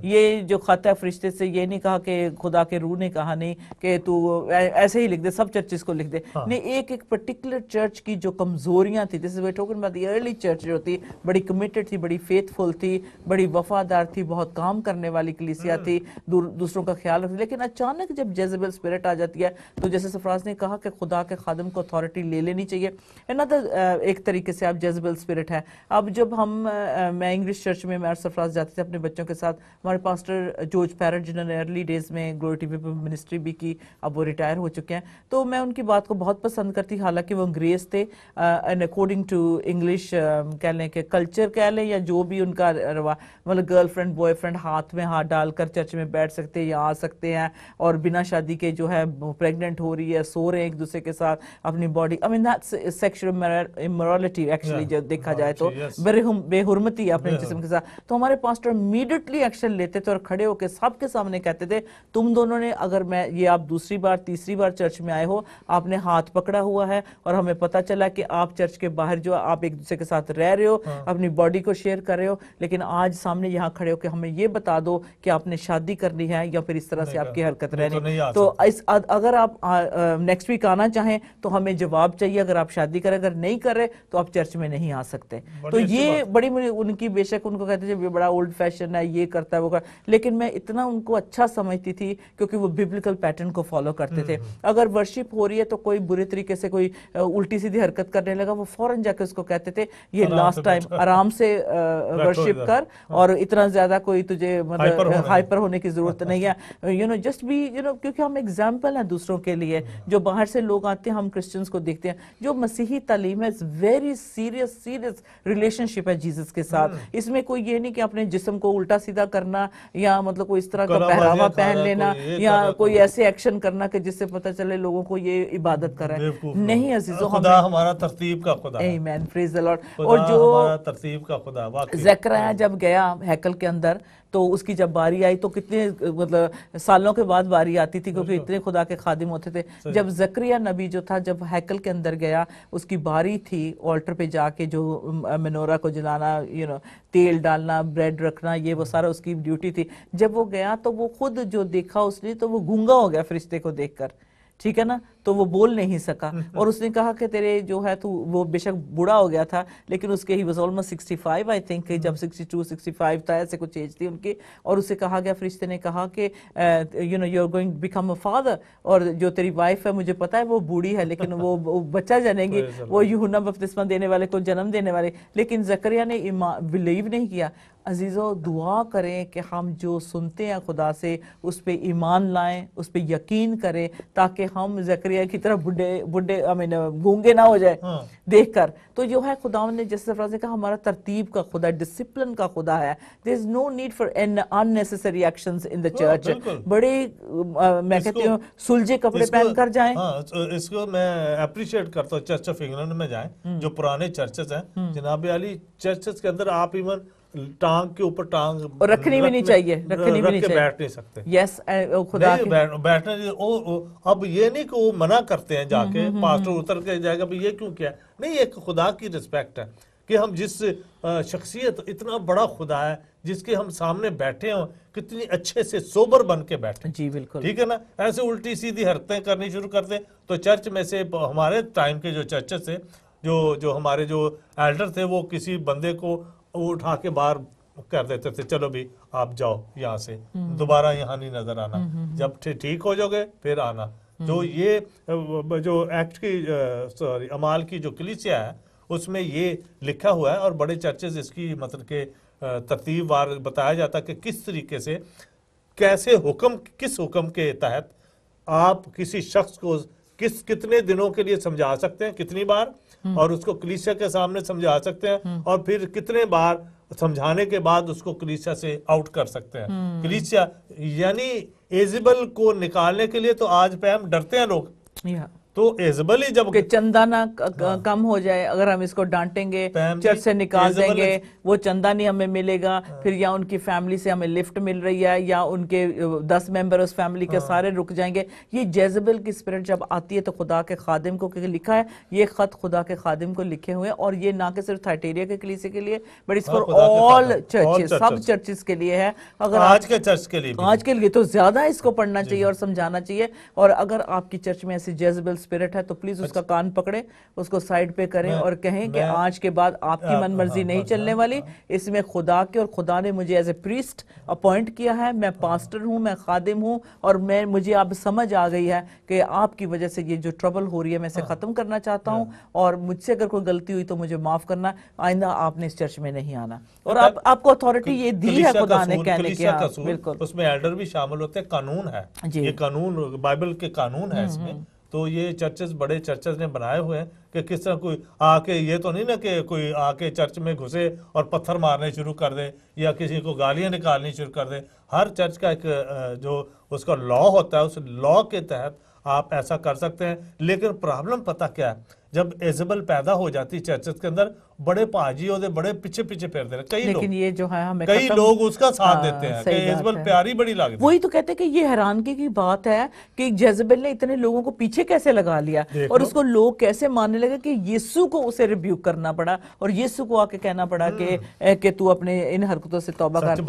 ये जो खत है फरिश्ते से, ये नहीं कहा कि खुदा के रूह ने कहा नहीं कि तू ऐसे ही लिख दे, सब चर्चेस को लिख दे। नहीं, एक एक पर्टिकुलर चर्च की जो कमजोरियां थी, this is we talking about the early church, जो थी बड़ी कमिटेड थी, बड़ी फेथफुल थी, बड़ी वफादार थी, बहुत काम करने वाली कलीसिया थी, दूसरों का ख्याल रखती। लेकिन अचानक जब जेजबेल स्पिरिट आ जाती है, तो जैसे सफराज ने कहा कि खुदा के खादम को अथॉरिटी ले लेनी चाहिए। एक तरीके से आप जेजबेल स्पिरिट है। अब जब मैं इंग्लिश चर्च में, मैं सफराज जाते थे अपने बच्चों के साथ, हमारे पास्टर जॉर्ज पैरट जिन्होंने अर्ली डेज में ग्लोरी टीवी पर मिनिस्ट्री भी की, अब वो रिटायर हो चुके हैं, तो मैं उनकी बात को बहुत पसंद करती, हालांकि वो अंग्रेज थे, एंड अकॉर्डिंग टू इंग्लिश कह लें कि कल्चर कह लें या जो भी उनका रवा, मतलब गर्लफ्रेंड बॉयफ्रेंड हाथ में हाथ डालकर चर्च में बैठ सकते हैं या आ सकते हैं, और बिना शादी के जो है प्रेग्नेंट हो रही है, सो रहे हैं एक दूसरे के साथ, अपनी body, I mean that's sexual immorality actually जब देखा जाए तो बेहुरमती अपने जिस्म के साथ। तो हमारे पास्टर इमीडिएटली एक्शन लेते थे और खड़े होकर सबके सामने कहते थे, तुम दोनों ने, अगर मैं ये आप दूसरी बार तीसरी बार चर्च में आए हो, आपने हाथ पकड़ा हुआ है और हमें पता चला कि आप चर्च के बाहर जो आप एक दूसरे के साथ रह रहे हो, अपनी बॉडी को शेयर कर रहे हो, लेकिन आज सामने यहाँ खड़े हो कि हमें ये बता दो कि आपने शादी करनी है या फिर इस तरह से आपकी हरकत रहनी। तो अगर आप नेक्स्ट वीक आना चाहें तो हमें जवाब चाहिए, अगर आप शादी करें, अगर नहीं कर रहे तो आप चर्च में नहीं आ सकते। तो ये बड़ी उनकी, बेशक उनको कहते थे बड़ा ओल्ड फैशन है, ये करता है वो कर, लेकिन मैं इतना उनको अच्छा समझती थी क्योंकि वो बिब्लिकल पैटर्न को फॉलो करते थे। अगर वर्शिप हो रही है तो कोई बुरे तरीके से कोई उल्टी सीधी हरकत करने लगा, वो फौरन जाके उसको कहते थे ये लास्ट टाइम, आराम से वर्शिप इधर। कर, और इतना ज्यादा कोई तुझे मतलब हाइपर होने की जरूरत नहीं है, जस्ट बी क्योंकि हम एग्जाम्पल हैं दूसरों के लिए। जो बाहर से लोग आते हैं, हम क्रिश्चियंस को देखते हैं, जो मसीही तालीम है, वेरी सीरियस रिलेशनशिप है जीसस के साथ। इसमें कोई ये नहीं कि अपने जिस्म को उल्टा सीधा करना, या मतलब कोई इस तरह का पहरावा पहन लेना, या कोई ऐसे एक्शन करना कि जिससे पता चले लोगों को ये इबादत कर रहा है। नहीं अजीजों, खुदा हमारा तरतीब का खुदा है। आमीन, प्रेज द लॉर्ड। और जो तरतीब का खुदा, ज़करिया जब गया हैकल के अंदर, तो उसकी जब बारी आई, तो कितने मतलब सालों के बाद बारी आती थी, क्योंकि इतने खुदा के खादिम होते थे। जब ज़करिया नबी जो था, जब हैकल के अंदर गया, उसकी बारी थी ऑल्टर पे जाके जो मेनोरा को जलाना, तेल डालना, ब्रेड रखना, ये वो सारा उसकी ड्यूटी थी। जब वो गया तो वो खुद जो देखा उसने, तो वो गूंगा हो गया फरिश्ते को देखकर, ठीक है ना, तो वो बोल नहीं सका। और उसने कहा कि तेरे जो है तू, वो बेशक बूढ़ा हो गया था, लेकिन उसके he was almost 65 I think, जब 62 65 था, ऐसे कुछ एज थी उनकी। और उसे कहा गया, फरिश्ते ने कहा कि you are going become a father, और जो तेरी वाइफ है, मुझे पता है वो बूढ़ी है, लेकिन वो बच्चा जनेगी, वो यूहन्ना बपतिस्मा देने वाले को जन्म देने वाले। लेकिन ज़करिया ने बिलीव नहीं किया। अजीज़ों, दुआ करें कि हम जो सुनते हैं खुदा से, उस पर ईमान लाएं, उस पर यकीन करें, ताकि हम ज़करिया की तरह बुढ़े गूंगे ना हो जाए देखकर। तो जो है खुदा ने, जैसे फराज ने कहा, हमारा तरतीब का खुदा, डिसिप्लिन का खुदा है। There is no need for unnecessary actions in the church. बड़े मैं कहती हूँ सुलझे कपड़े पहनकर जाएं। इसको मैं अप्रिशिएट करता हूँ। चर्च ऑफ इंग्लैंड में जाएं, जो पुराने चर्चेस हैं, जनाब अली, चर्चेस के अंदर आप इवन टांग के ऊपर टांग रखनी भी नहीं चाहिए, रखनी भी नहीं चाहिए, बैठ नहीं सकते। यस, खुदा के बैठने। अब ये नहीं कि वो मना करते हैं जाके, पास्टर उतर के जाएगा, ये क्यों किया? नहीं, एक खुदा की रिस्पेक्ट है कि हम जिस शख्सियत, इतना बड़ा खुदा है जिसके हम सामने बैठे हों, कितनी अच्छे से सोबर बन के बैठे। जी बिल्कुल, ठीक है ना। ऐसे उल्टी सीधी हरकतें करनी शुरू कर दे तो चर्च में से, हमारे टाइम के जो चर्चेस थे, जो हमारे जो एल्डर थे, वो किसी बंदे को उठा के बाहर कर देते थे, चलो भी आप जाओ यहाँ से, दोबारा यहाँ नहीं नजर आना, जब ठीक हो जाओगे फिर आना। तो ये जो एक्ट की सॉरी अमाल की जो कलीसिया है, उसमें ये लिखा हुआ है, और बड़े चर्चेस इसकी मतलब के तरतीबवार बताया जाता है कि किस तरीके से, कैसे हुक्म, किस हुक्म के तहत आप किसी शख्स को कितने दिनों के लिए समझा सकते हैं, कितनी बार, और उसको कलीसिया के सामने समझा सकते हैं, और फिर कितने बार समझाने के बाद उसको कलीसिया से आउट कर सकते हैं। कलीसिया यानी एजिबल को निकालने के लिए तो आज पे हम डरते हैं लोग, तो एजबल ही जब चंदा ना कम हो जाए, अगर हम इसको डांटेंगे, चर्च से निकाल देंगे, वो चंदा नहीं हमें मिलेगा, फिर या उनकी फैमिली से हमें लिफ्ट मिल रही है, या उनके 10 मेंबर उस फैमिली के सारे रुक जाएंगे। ये जेजबल की स्पिरिट जब आती है, तो खुदा के खादिम को, क्योंकि लिखा है ये खत खुदा के खादिम को लिखे हुए, और ये ना कि सिर्फ थाइटेरिया के कलीसिया के लिए, बट इस फॉर ऑल चर्चेस, सब चर्चेस के लिए है। अगर आज के चर्च के लिए, आज के लिए तो ज्यादा इसको पढ़ना चाहिए और समझाना चाहिए। और अगर आपकी चर्च में ऐसी जेजबल स्पिरिट है, तो प्लीज उसका कान पकड़े, उसको साइड पे करें, और कहें कि आज के बाद आपकी मन मर्जी नहीं चलने वाली, इसमें खुदा के, और खुदा ने मुझे एज ए प्रीस्ट अपॉइंट किया है, मैं पास्टर हूं, मैं खादिम हूं, और मुझे अब समझ आ गई है कि आपकी वजह से ये जो ट्रबल हो रही है, मैं इसे खत्म करना चाहता हूं, और मुझसे अगर कोई गलती हुई तो मुझे माफ करना, आइंदा आपने इस चर्च में नहीं आना। और आपको अथॉरिटी ये दी है खुदा ने कहने की। बिल्कुल, उसमें एल्डर भी शामिल होते हैं, कानून है, ये कानून बाइबल के कानून है इसमें। तो ये चर्चेस, बड़े चर्चेस ने बनाए हुए हैं कि किस तरह कोई आके, ये तो नहीं ना कि कोई आके चर्च में घुसे और पत्थर मारने शुरू कर दे, या किसी को गालियां निकालनी शुरू कर दे। हर चर्च का एक जो उसका लॉ होता है, उस लॉ के तहत आप ऐसा कर सकते हैं। लेकिन प्रॉब्लम पता क्या है, जब एजबल पैदा हो जाती है चर्चेस के अंदर, बड़े पाजी होते, बड़े पीछे पीछे फिरते हैं कई लोग, ये जो है हमें कई लोग उसका साथ देते हैं कि एजबल प्यारी बड़ी लगती है। वही तो कहते हैं कि ये हैरानगी की बात है कि जेजबेल ने इतने लोगों को पीछे कैसे लगा लिया, और उसको लोग कैसे मानने लगे कि यीशु को उसे रिब्यूक करना पड़ा, और यीशु को आके कहना पड़ा कि तू अपने इन हरकतों से तौबा कर।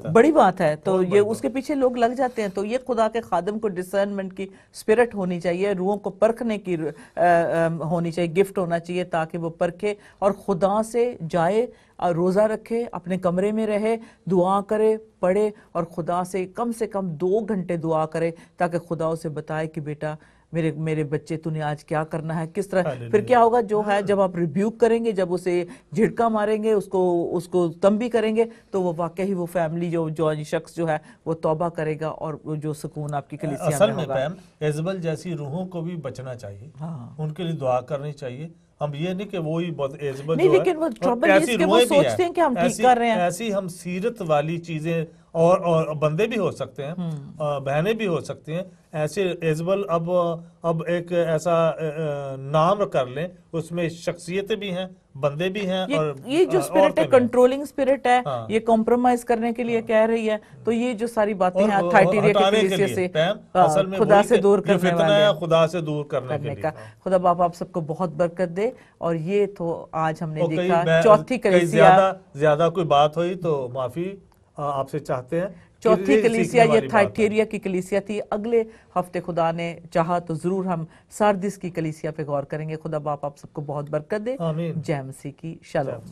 बड़ी बात है। तो ये उसके पीछे लोग लग जाते हैं। तो ये खुदा के खादिम को डिसर्नमेंट की स्पिरिट होनी चाहिए, रूहों को परखने की होनी चाहिए, गिफ्ट होना चाहिए, ताकि वो परखे और खुदा से जाए, रोज़ा रखे, अपने कमरे में रहे, दुआ करे, पढ़े, और खुदा से कम 2 घंटे दुआ करे, ताकि खुदा उसे बताए कि बेटा मेरे मेरे बच्चे तूने आज क्या करना है, किस तरह। हालेलुया। फिर क्या होगा, जो है जब आप रिब्यूक करेंगे, जब उसे झिड़का मारेंगे, उसको उसको तंबी करेंगे, तो वो वाकई ही वो फैमिली जो शख्स जो है वो तौबा करेगा और वो जो सुकून आपकी कलीसिया असल में में होगा। पैम एजबल जैसी रूहों को भी बचना चाहिए, हाँ। उनके लिए दुआ करनी चाहिए। हम ये नहीं कि वो ही बहुत एजबल नहीं, जो है, लेकिन वो और ट्रबल ऐसी इसके वो रूहें भी सोचते हैं कि हम ठीक कर रहे हैं। ऐसी हम सीरत वाली चीजें और बंदे भी हो सकते हैं, बहनें भी हो सकती हैं ऐसे एजबल। अब एक ऐसा नाम कर लें, उसमें शख्सियतें भी हैं, बंदे भी हैं, और ये जो स्पिरिट है, औरतें भी हैं। कंट्रोलिंग स्पिरिट है, हाँ। ये कॉम्प्रोमाइज करने के लिए कह रही है। तो ये जो सारी बातें और हैं थाइटीरिया के हटाने के कलीसिया लिए से पैम, असल में खुदा वही से कि दूर ये करने फितना वाले है, हैं, खुदा से दूर करने के करने लिए। का। खुदा बाप आप सबको बहुत बरकत दे। और ये तो आज हमने और देखा चौथी कई कलीसिया, ज्यादा कोई बात हुई तो माफी आपसे चाहते हैं। चौथी ये कलीसिया सीखने ये वाली बात है। थाइटेरिया की कलीसिया थी। अगले हफ्ते खुदा ने चाहा तो जरूर हम सार्दिस की कलीसिया पे गौर करेंगे। खुदा बाप आप सबको बहुत बरकत दे। आमीन। जय मसीह की शालोम।